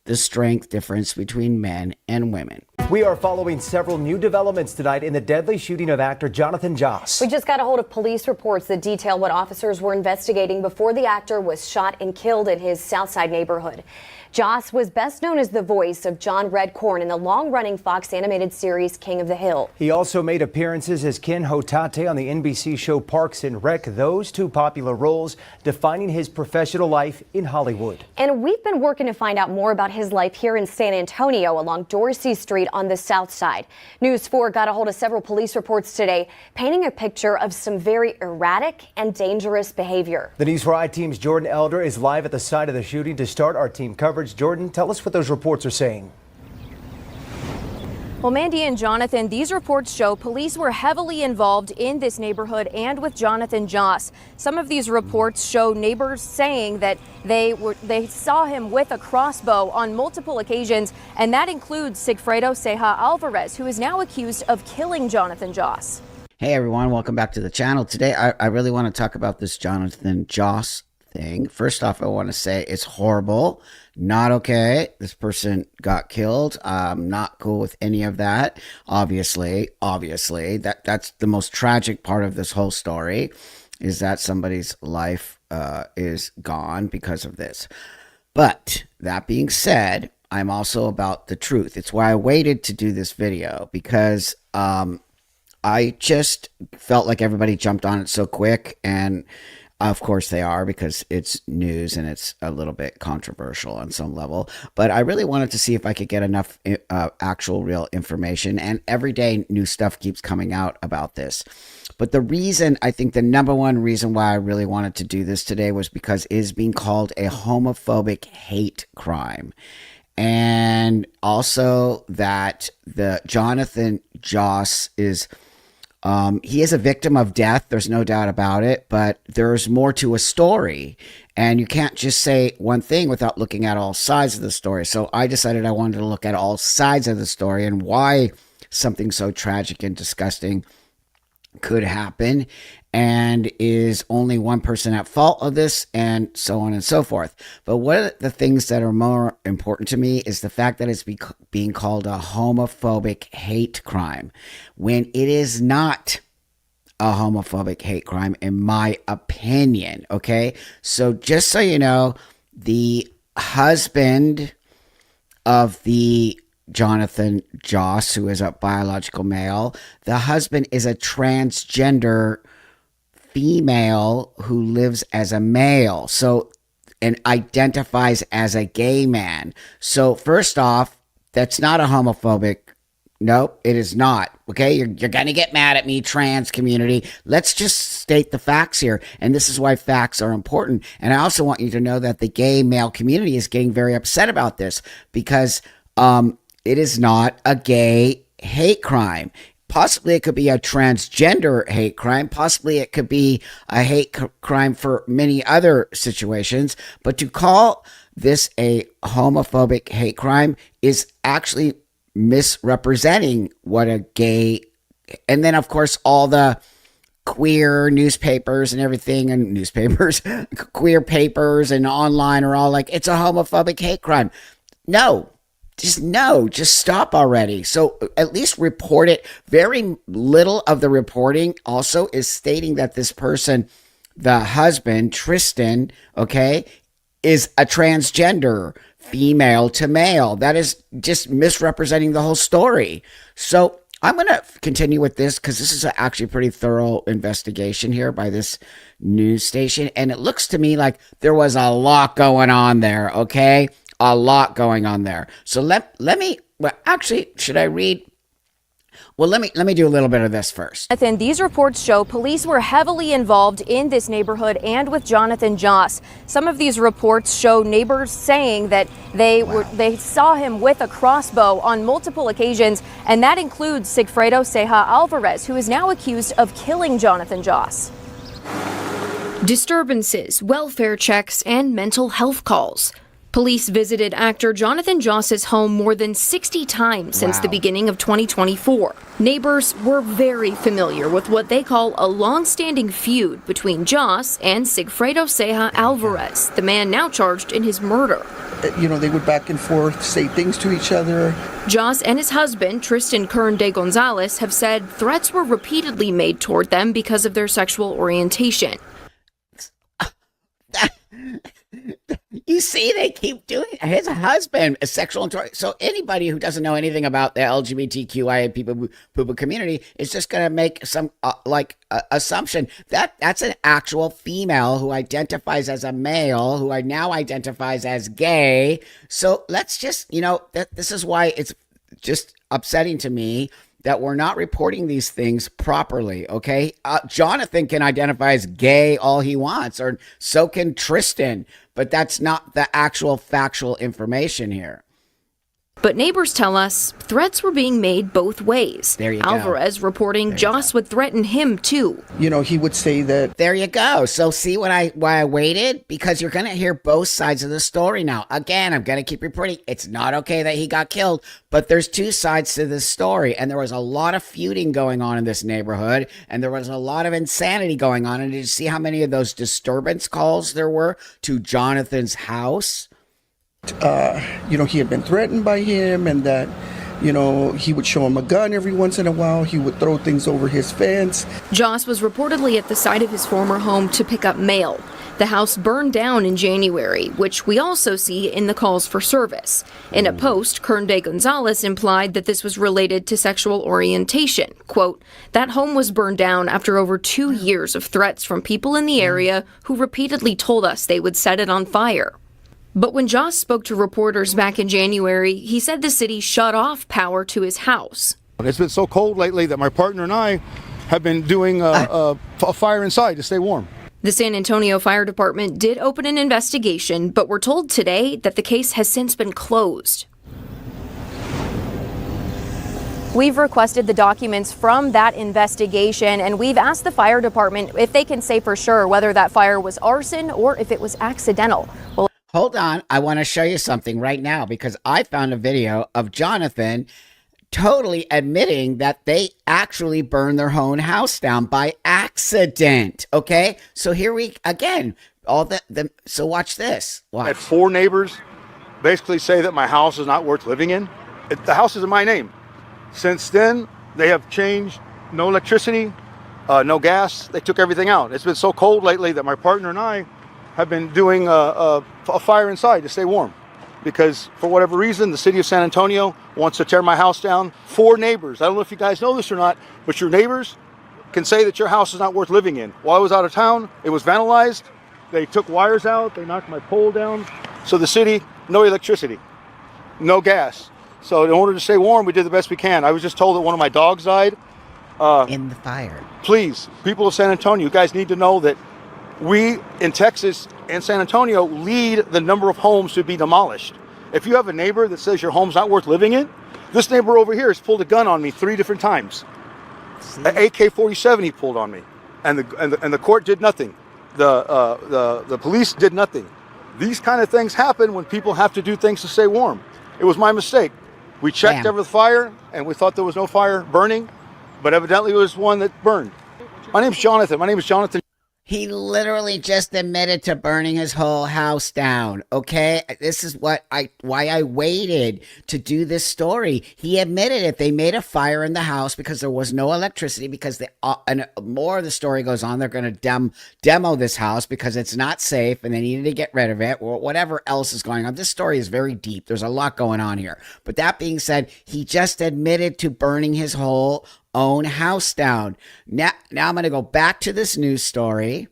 the strength difference between men and women. We are following several new developments tonight in the deadly shooting of actor Jonathan Joss. We just got a hold of police reports that detail what officers were investigating before the actor was shot and killed in his Southside neighborhood. Joss was best known as the voice of John Redcorn in the long-running Fox animated series King of the Hill. He also made appearances as Ken Hotate on the NBC show Parks and Rec, those two popular roles defining his professional life in Hollywood. And we've been working to find out more about his life here in San Antonio along Dorsey Street on the South Side. News 4 got a hold of several police reports today, painting a picture of some very erratic and dangerous behavior. The News 4 I-Team's Jordan Elder is live at the site of the shooting to start our team coverage. Jordan, tell us what those reports are saying. Well, Mandy and Jonathan, these reports show police were heavily involved in this neighborhood and with Jonathan Joss. Some of these reports show neighbors saying that they saw him with a crossbow on multiple occasions, and that includes Sigfredo Ceja Alvarez, who is now accused of killing Jonathan Joss. Hey everyone, welcome back to the channel. Today I really want to talk about this Jonathan Joss thing. First off, I want to say it's horrible. Not okay. This person got killed. Not cool with any of that. Obviously, that's the most tragic part of this whole story, is that somebody's life is gone because of this. But that being said, I'm also about the truth. It's why I waited to do this video, because I just felt like everybody jumped on it so quick, and Of course they are, because it's news and it's a little bit controversial on some level. But I really wanted to see if I could get enough actual real information. And every day new stuff keeps coming out about this. But the reason, I think the number one reason why I really wanted to do this today was because it is being called a homophobic hate crime. And also that the Jonathan Joss is... he is a victim of death. There's no doubt about it, but there's more to a story, and you can't just say one thing without looking at all sides of the story. So I decided I wanted to look at all sides of the story and why something so tragic and disgusting could happen, and is only one person at fault of this, and so on and so forth. But one of the things that are more important to me is the fact that it's being called a homophobic hate crime, when it is not a homophobic hate crime, in my opinion. Okay, so just so you know, the husband of the Jonathan Joss, who is a biological male, the husband is a transgender female who lives as a male, so, and identifies as a gay man. So first off, that's not a homophobic. Nope, it is not. Okay, you're gonna get mad at me, trans community. Let's just state the facts here, and this is why facts are important. And I also want you to know that the gay male community is getting very upset about this, because it is not a gay hate crime. Possibly it could be a transgender hate crime. Possibly it could be a hate crime for many other situations. But to call this a homophobic hate crime is actually misrepresenting what a gay... And then, of course, all the queer newspapers and everything, and newspapers, queer papers and online are all like, it's a homophobic hate crime. No. Just stop already. So at least report it. Very little of the reporting also is stating that this person, the husband, Tristan, okay, is a transgender, female to male. That is just misrepresenting the whole story. So I'm going to continue with this, because this is actually a pretty thorough investigation here by this news station. And it looks to me like there was a lot going on there, okay? A lot going on there. So let me, well, actually, should I read? Well, let me do a little bit of this first. Jonathan, these reports show police were heavily involved in this neighborhood and with Jonathan Joss. Some of these reports show neighbors saying that they saw him with a crossbow on multiple occasions, and that includes Sigfredo Ceja Alvarez, who is now accused of killing Jonathan Joss. Disturbances, welfare checks, and mental health calls. Police visited actor Jonathan Joss's home more than 60 times since the beginning of 2024. Neighbors were very familiar with what they call a long-standing feud between Joss and Sigfredo Ceja Alvarez, the man now charged in his murder. You know, they would back and forth, say things to each other. Joss and his husband, Tristan Kern de Gonzalez, have said threats were repeatedly made toward them because of their sexual orientation. You see, they keep doing it. His husband is sexual. So anybody who doesn't know anything about the LGBTQIA people community is just going to make some assumption that that's an actual female who identifies as a male, who now identifies as gay. So let's just, this is why it's just upsetting to me that we're not reporting these things properly, okay? Jonathan can identify as gay all he wants, or so can Tristan, but that's not the actual factual information here. But neighbors tell us threats were being made both ways. There you go. Alvarez reporting Joss would threaten him too. You know, he would say that. There you go. So see why I waited? Because you're going to hear both sides of the story now. Again, I'm going to keep reporting. It's not okay that he got killed, but there's two sides to this story. And there was a lot of feuding going on in this neighborhood, and there was a lot of insanity going on. And did you see how many of those disturbance calls there were to Jonathan's house? He had been threatened by him, and that You know, he would show him a gun every once in a while. He would throw things over his fence. Joss was reportedly at the site of his former home to pick up mail. The house burned down in January, which we also see in the calls for service. In a post, Kern de Gonzalez implied that this was related to sexual orientation. Quote, that home was burned down after over 2 years of threats from people in the area who repeatedly told us they would set it on fire. But when Joss spoke to reporters back in January, he said the city shut off power to his house. It's been so cold lately that my partner and I have been doing a fire inside to stay warm. The San Antonio Fire Department did open an investigation, but we're told today that the case has since been closed. We've requested the documents from that investigation, and we've asked the fire department if they can say for sure whether that fire was arson or if it was accidental. Well, hold on. I want to show you something right now because I found a video of Jonathan totally admitting that they actually burned their own house down by accident. Okay, so here we again so watch this. I had 4 neighbors basically say that my house is not worth living in. The house is in my name. Since then, they have changed. No electricity, no gas. They took everything out. It's been so cold lately that my partner and I have been doing a fire inside to stay warm. Because for whatever reason, the city of San Antonio wants to tear my house down. 4 neighbors, I don't know if you guys know this or not, but your neighbors can say that your house is not worth living in. While I was out of town, it was vandalized. They took wires out, they knocked my pole down. So the city, no electricity, no gas. So in order to stay warm, we did the best we can. I was just told that one of my dogs died. In the fire. Please, people of San Antonio, you guys need to know that we in Texas and San Antonio lead the number of homes to be demolished. If you have a neighbor that says your home's not worth living in, this neighbor over here has pulled a gun on me 3 different times. An AK-47 he pulled on me, and the court did nothing. The police did nothing. These kind of things happen when people have to do things to stay warm. It was my mistake. We checked over the fire, and we thought there was no fire burning, but evidently it was one that burned. My name's Jonathan. My name is Jonathan. He literally just admitted to burning his whole house down. Okay, this is why I waited to do this story. He admitted it. They made a fire in the house because there was no electricity. Because and more of the story goes on. They're going to demo this house because it's not safe, and they needed to get rid of it, or whatever else is going on. This story is very deep. There's a lot going on here. But that being said, he just admitted to burning his whole own house down. Now I'm going to go back to this news story.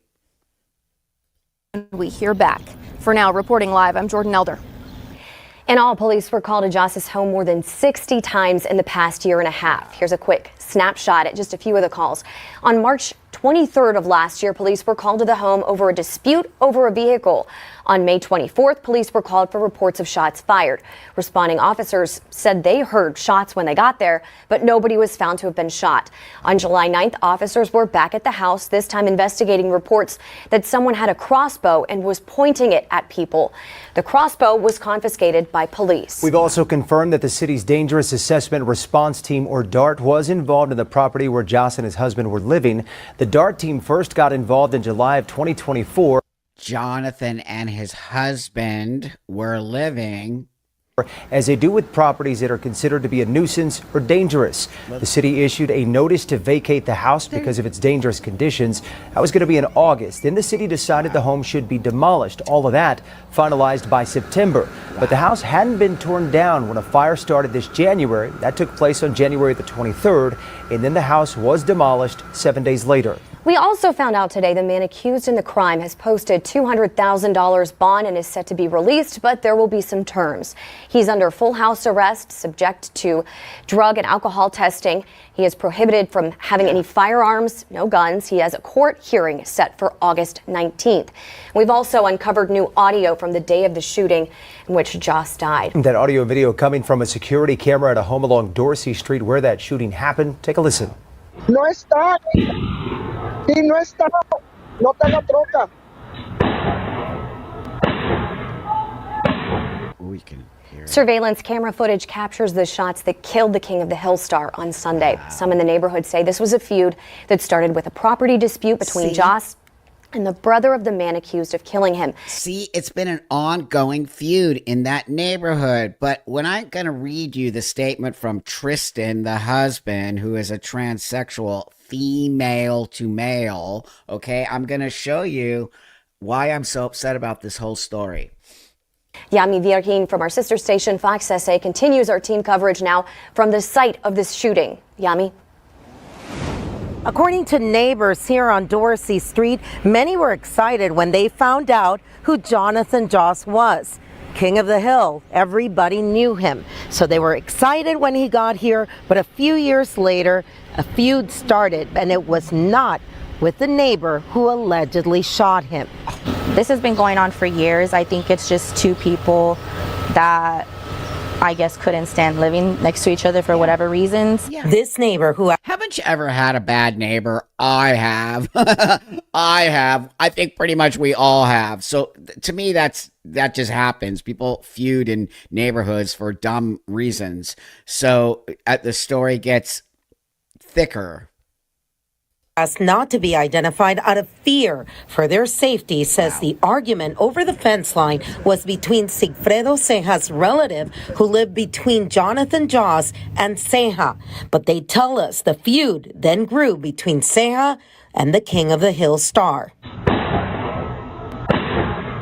we hear back. For now, reporting live, I'm Jordan Elder. In all, police were called to Joss's home more than 60 times in the past year and a half. Here's a quick snapshot at just a few of the calls. On March 23rd of last year, police were called to the home over a dispute over a vehicle. On May 24th, police were called for reports of shots fired. Responding officers said they heard shots when they got there, but nobody was found to have been shot. On July 9th, officers were back at the house, this time investigating reports that someone had a crossbow and was pointing it at people. The crossbow was confiscated by police. We've also confirmed that the city's Dangerous Assessment Response Team, or DART, was involved in the property where Joss and his husband were living. The DART team first got involved in July of 2024. Jonathan and his husband were living, as they do with properties that are considered to be a nuisance or dangerous. The city issued a notice to vacate the house because of its dangerous conditions. That was going to be in August. Then the city decided the home should be demolished. All of that finalized by September. But the house hadn't been torn down when a fire started this January. That took place on January the 23rd. And then the house was demolished 7 days later. We also found out today the man accused in the crime has posted $200,000 bond and is set to be released, but there will be some terms. He's under full house arrest, subject to drug and alcohol testing. He is prohibited from having any firearms, no guns. He has a court hearing set for August 19th. We've also uncovered new audio from the day of the shooting in which Joss died. That audio and video coming from a security camera at a home along Dorsey Street where that shooting happened. Take a listen. No está. Sí, no está. No está la troca. We can hear it. Surveillance camera footage captures the shots that killed the King of the Hill star on Sunday. Some in the neighborhood say this was a feud that started with a property dispute between Joss and the brother of the man accused of killing him. See, it's been an ongoing feud in that neighborhood. But when I'm going to read you the statement from Tristan, the husband, who is a transsexual female to male, okay, I'm going to show you why I'm so upset about this whole story. Yami Virgin from our sister station Fox SA continues our team coverage now from the site of this shooting. Yami. According to neighbors here on Dorsey Street, many were excited when they found out who Jonathan Joss was. King of the Hill, everybody knew him. So they were excited when he got here, but a few years later, a feud started, and it was not with the neighbor who allegedly shot him. This has been going on for years. I think it's just two people that I guess couldn't stand living next to each other for whatever reasons. This neighbor who... Haven't you ever had a bad neighbor? I have. I have. I think pretty much we all have. So to me, that just happens. People feud in neighborhoods for dumb reasons. So the story gets thicker. Asked not to be identified out of fear for their safety, says the argument over the fence line was between Sigfredo Ceja's relative who lived between Jonathan Joss and Ceja. But they tell us the feud then grew between Ceja and the King of the Hill star.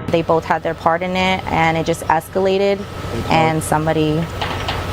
They both had their part in it, and it just escalated, and somebody,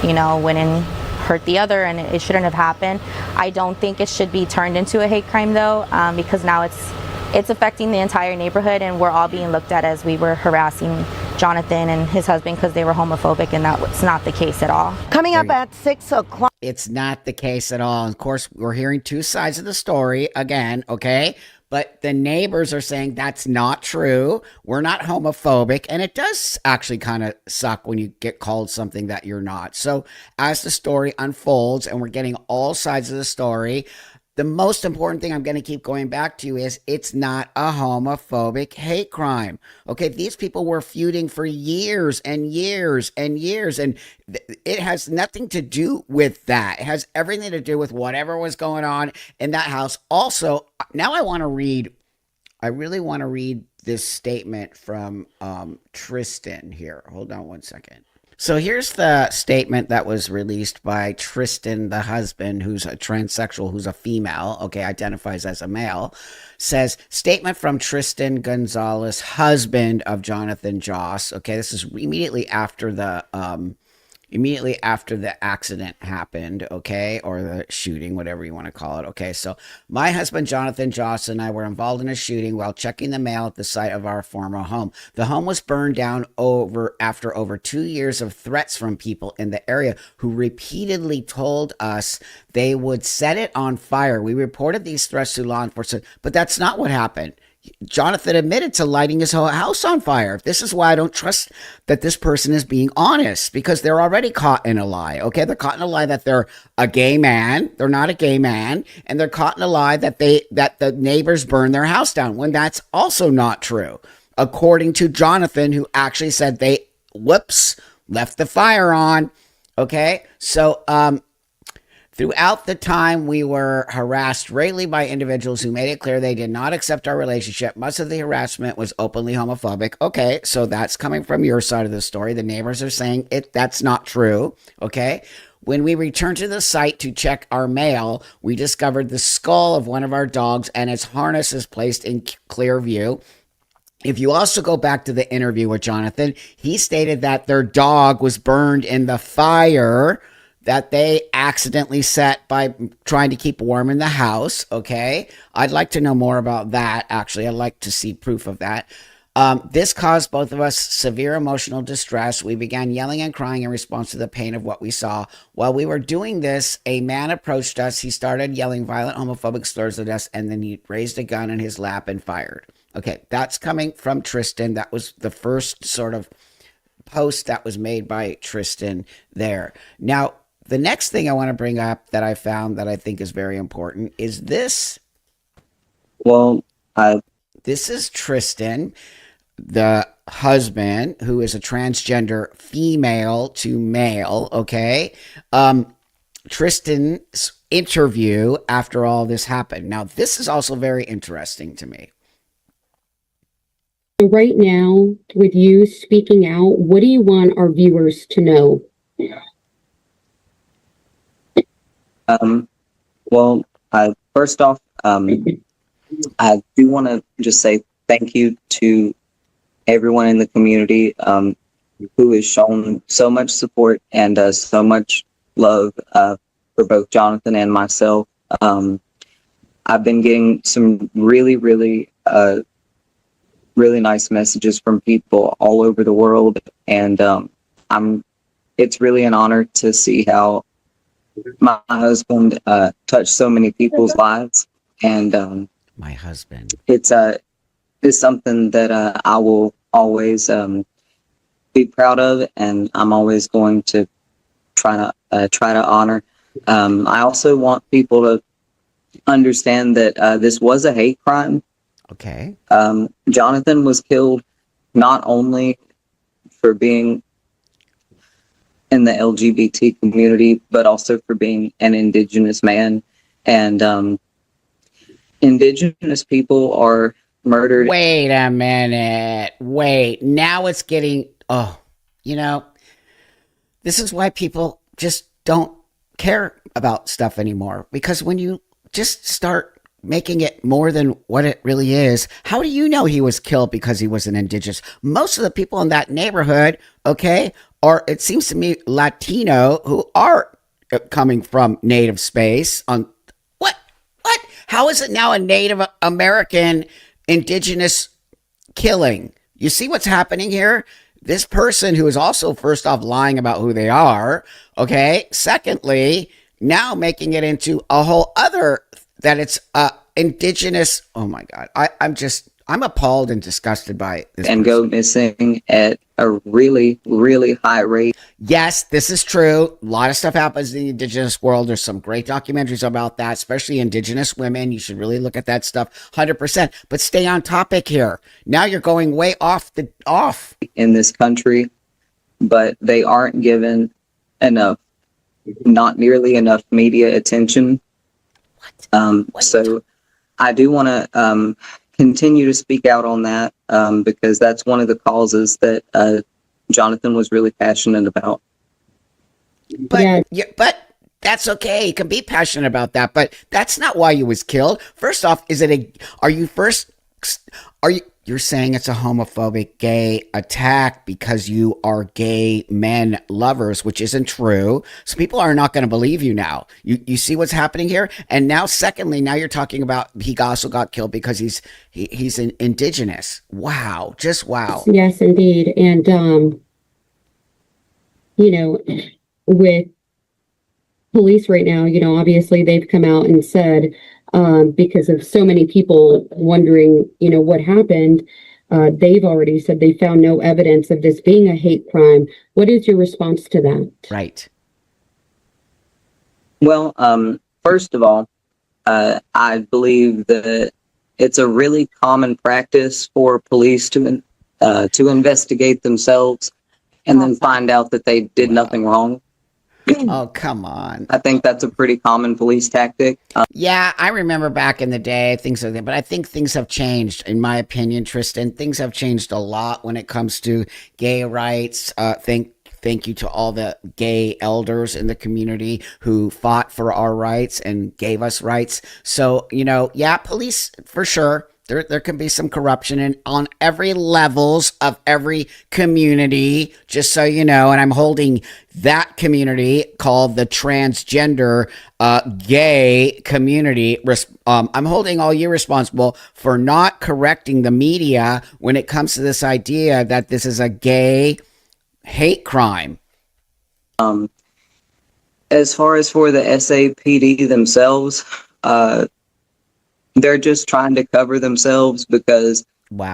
went and hurt the other, and it shouldn't have happened. I don't think it should be turned into a hate crime though, because now it's affecting the entire neighborhood, and we're all being looked at as we were harassing Jonathan and his husband because they were homophobic, and that's not the case at all. Coming up at 6 o'clock. It's not the case at all. Of course, we're hearing two sides of the story again, okay? But the neighbors are saying that's not true. We're not homophobic. And it does actually kind of suck when you get called something that you're not. So as the story unfolds and we're getting all sides of the story, the most important thing I'm going to keep going back to is it's not a homophobic hate crime. Okay, these people were feuding for years and years and years, and it has nothing to do with that. It has everything to do with whatever was going on in that house. Also, now I really want to read this statement from Tristan here. Hold on one second. So here's the statement that was released by Tristan, the husband, who's a transsexual, who's a female, okay, identifies as a male, says, statement from Tristan Gonzalez, husband of Jonathan Joss. Okay, this is immediately after the accident happened, okay, or the shooting, whatever you want to call it. Okay, so my husband Jonathan Joss and I were involved in a shooting while checking the mail at the site of our former home. The home was burned down after over 2 years of threats from people in the area who repeatedly told us they would set it on fire. We reported these threats to law enforcement, but that's not what happened. Jonathan admitted to lighting his whole house on fire. This is why I don't trust that this person is being honest, because they're already caught in a lie. Okay, they're caught in a lie that they're a gay man. They're not a gay man, and they're caught in a lie that the neighbors burned their house down, when that's also not true, according to Jonathan, who actually said they left the fire on. Okay, so throughout the time, we were harassed regularly by individuals who made it clear they did not accept our relationship. Much of the harassment was openly homophobic. Okay, so that's coming from your side of the story. The neighbors are saying that's not true. Okay, when we returned to the site to check our mail, we discovered the skull of one of our dogs and its harness is placed in clear view. If you also go back to the interview with Jonathan, he stated that their dog was burned in the fire that they accidentally set by trying to keep warm in the house. Okay, I'd like to know more about that. Actually, I'd like to see proof of that. This caused both of us severe emotional distress. We began yelling and crying in response to the pain of what we saw. While we were doing this, a man approached us. He started yelling violent homophobic slurs at us, and then he raised a gun in his lap and fired. Okay, that's coming from Tristan. That was the first sort of post that was made by Tristan there. Now, the next thing I want to bring up that I found that I think is very important is this. This is Tristan, the husband, who is a transgender female to male, okay? Tristan's interview after all this happened. Now, this is also very interesting to me. Right now, with you speaking out, what do you want our viewers to know? Well, first off, I do want to just say thank you to everyone in the community who has shown so much support and so much love for both Jonathan and myself. I've been getting some really nice messages from people all over the world, and it's really an honor to see how my husband touched so many people's lives, and My husband. it's something that I will always be proud of, and I'm always going to try to honor. I also want people to understand that this was a hate crime. Okay. Jonathan was killed not only for being in the LGBT community, but also for being an Indigenous man. And Indigenous people are murdered. Wait a minute. Wait. Now it's getting. Oh, you know, this is why people just don't care about stuff anymore. Because when you just start making it more than what it really is, how do you know he was killed because he was an Indigenous? Most of the people in that neighborhood, okay, are, it seems to me, Latino who are coming from native space. On what? How is it now a Native American Indigenous killing? You see what's happening here? This person who is also, first off, lying about who they are, okay? Secondly, now making it into a whole other, that it's Indigenous. Oh my God. I'm appalled and disgusted by this. And go missing at a really high rate. Yes, this is true. A lot of stuff happens in the Indigenous world. There's some great documentaries about that, especially Indigenous women. You should really look at that stuff 100%. But stay on topic here. Now you're going way off. In this country, but they aren't given enough, not nearly enough media attention. So I do want to continue to speak out on that because that's one of the causes that Jonathan was really passionate about. But that's okay. You can be passionate about that, but that's not why he was killed. First off, you're saying it's a homophobic gay attack because you are gay men lovers, which isn't true. So people are not going to believe you now. You see what's happening here? And now, secondly, now you're talking about he also got killed because he's an Indigenous. Wow. Just wow. Yes, indeed. And, with police right now, obviously they've come out and said, because of so many people wondering, what happened, they've already said they found no evidence of this being a hate crime. What is your response to that? Right. Well, first of all, I believe that it's a really common practice for police to investigate themselves and then find out that they did nothing wrong. Oh, come on. I think that's a pretty common police tactic. Yeah, I remember back in the day, things like that, but I think things have changed, in my opinion, Tristan. Things have changed a lot when it comes to gay rights. Thank you to all the gay elders in the community who fought for our rights and gave us rights. So, yeah, police, for sure. There can be some corruption on every levels of every community, just so you know. And I'm holding that community called the transgender gay community. I'm holding all you responsible for not correcting the media when it comes to this idea that this is a gay hate crime. As far as for the SAPD themselves, they're just trying to cover themselves because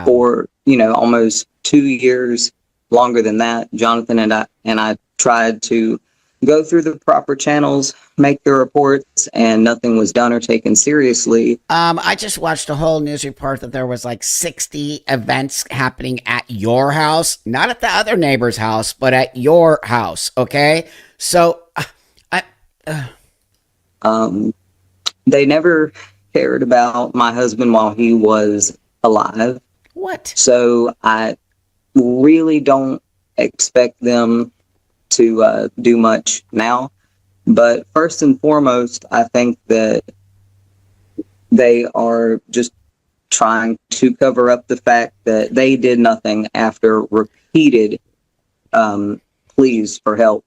for, almost 2 years, longer than that, Jonathan and I tried to go through the proper channels, make the reports, and nothing was done or taken seriously. I just watched a whole news report that there was like 60 events happening at your house, not at the other neighbor's house, but at your house. Okay. So, they never cared about my husband while he was alive. What? So I really don't expect them to do much now. But first and foremost, I think that they are just trying to cover up the fact that they did nothing after repeated pleas for help.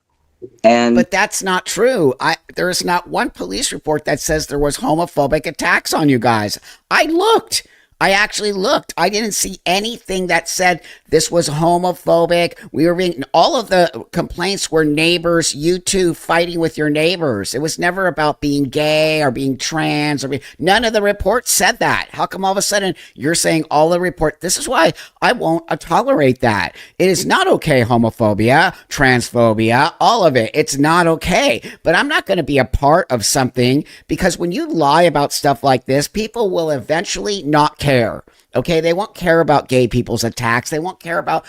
But that's not true. There is not one police report that says there was homophobic attacks on you guys. I looked. I actually looked. I didn't see anything that said this was homophobic. We were being, all of the complaints were neighbors, you two fighting with your neighbors. It was never about being gay or being trans none of the reports said that. How come all of a sudden you're saying all the report? This is why I won't tolerate that. It is not okay. Homophobia, transphobia, all of it. It's not okay. But I'm not going to be a part of something, because when you lie about stuff like this, people will eventually not care. Okay, they won't care about gay people's attacks. They won't care about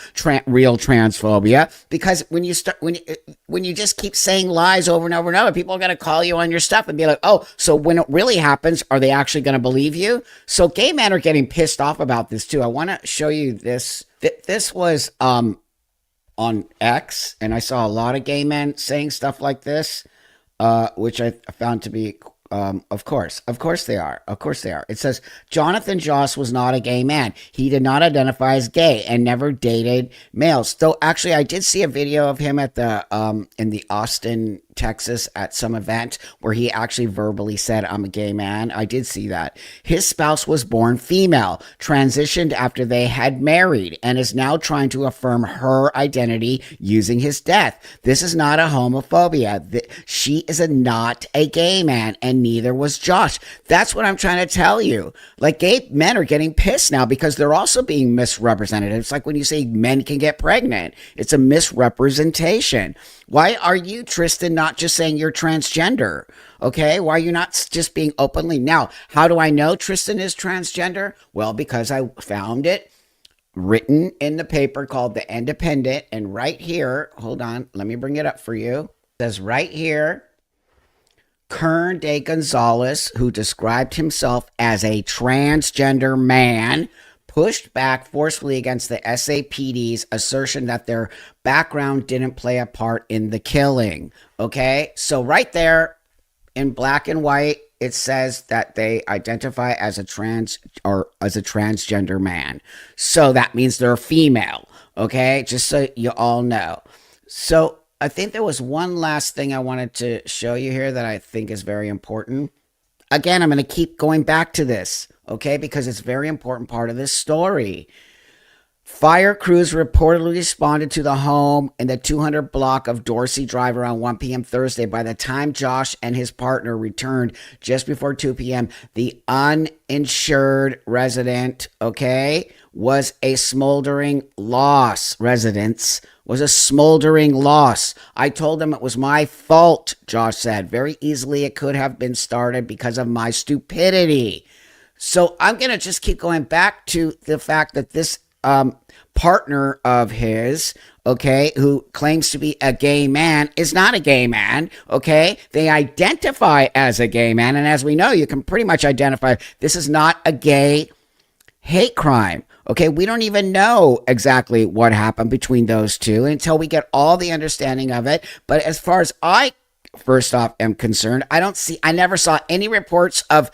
real transphobia, because when you just keep saying lies over and over and over, people are going to call you on your stuff and be like, oh, so when it really happens, are they actually going to believe you? So gay men are getting pissed off about this too. I want to show you this. This was on X, and I saw a lot of gay men saying stuff like this, which I found to be of course they are. Of course they are. It says, Jonathan Joss was not a gay man. He did not identify as gay and never dated males. Though actually I did see a video of him at the in the Austin, Texas, at some event where he actually verbally said, I'm a gay man. I did see that. His spouse was born female, transitioned after they had married, and is now trying to affirm her identity using his death. This is not a homophobia. She is not a gay man, and neither was Josh. That's what I'm trying to tell you. Like, gay men are getting pissed now because they're also being misrepresented. It's like when you say men can get pregnant. It's a misrepresentation. Why are you, Tristan, not just saying you're transgender? Okay, why are you not just being openly? Now, how do I know Tristan is transgender? Well, because I found it written in the paper called The Independent, and right here, hold on, let me bring it up for you. It says right here, Kern de Gonzalez, who described himself as a transgender man, pushed back forcefully against the SAPD's assertion that their background didn't play a part in the killing. Okay, so right there in black and white, it says that they identify as a transgender man. So that means they're female. Okay, just so you all know. So I think there was one last thing I wanted to show you here that I think is very important. Again, I'm going to keep going back to this, okay, because it's a very important part of this story. Fire crews reportedly responded to the home in the 200 block of Dorsey Drive around 1 p.m. Thursday. By the time Josh and his partner returned just before 2 p.m., the uninsured resident, okay, was a smoldering loss. Residence was a smoldering loss. I told them it was my fault, Josh said. Very easily it could have been started because of my stupidity. So I'm going to just keep going back to the fact that this partner of his, okay, who claims to be a gay man, is not a gay man, okay? They identify as a gay man, and as we know, you can pretty much identify this is not a gay hate crime. Okay, we don't even know exactly what happened between those two until we get all the understanding of it. But as far as I, first off, am concerned, I never saw any reports of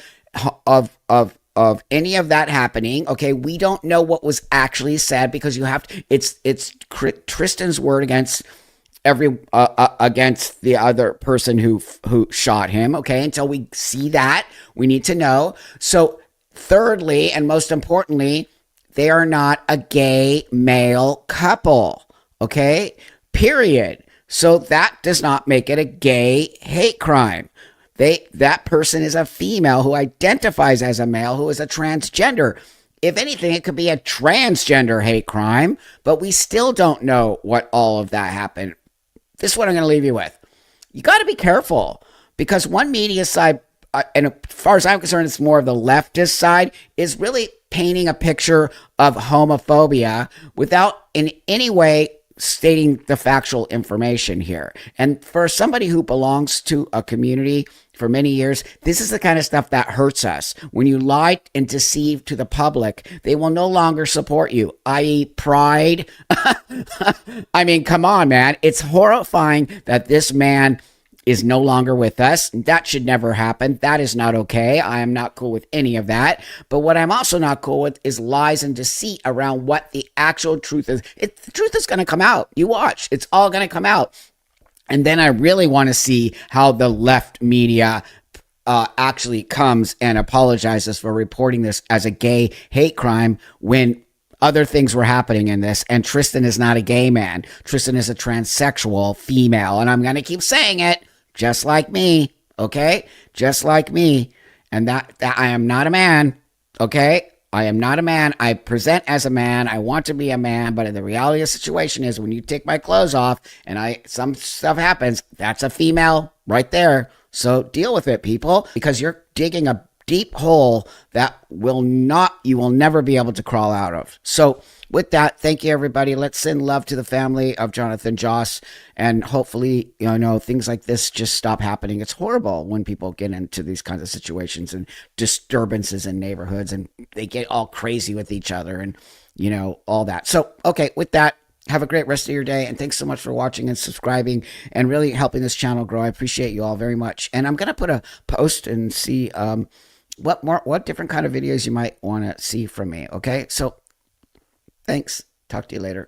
any of that happening. Okay, we don't know what was actually said because you have to. It's Tristan's word against against the other person who shot him. Okay, until we see that, we need to know. So, thirdly, and most importantly, they are not a gay male couple, okay? Period. So that does not make it a gay hate crime. That person is a female who identifies as a male who is a transgender. If anything, it could be a transgender hate crime, but we still don't know what all of that happened. This is what I'm going to leave you with. You got to be careful because one media side, and as far as I'm concerned, it's more of the leftist side, is really painting a picture of homophobia without in any way stating the factual information here. And for somebody who belongs to a community for many years, this is the kind of stuff that hurts us. When you lie and deceive to the public, they will no longer support you, i.e. pride. I mean, come on, man. It's horrifying that this man is no longer with us. That should never happen. That is not okay. I am not cool with any of that. But what I'm also not cool with is lies and deceit around what the actual truth is. The truth is going to come out. You watch. It's all going to come out. And then I really want to see how the left media actually comes and apologizes for reporting this as a gay hate crime when other things were happening in this. And Tristan is not a gay man. Tristan is a transsexual female. And I'm going to keep saying it, just like me, okay? Just like me. And that I am not a man, okay? I am not a man. I present as a man. I want to be a man, but the reality of the situation is when you take my clothes off and some stuff happens, that's a female right there. So deal with it, people, because you're digging a deep hole that you will never be able to crawl out of. So with that, thank you, everybody. Let's send love to the family of Jonathan Joss. And hopefully, things like this just stop happening. It's horrible when people get into these kinds of situations and disturbances in neighborhoods and they get all crazy with each other and, all that. So, okay, with that, have a great rest of your day. And thanks so much for watching and subscribing and really helping this channel grow. I appreciate you all very much. And I'm going to put a post and see what different kind of videos you might want to see from me. Okay. So thanks. Talk to you later.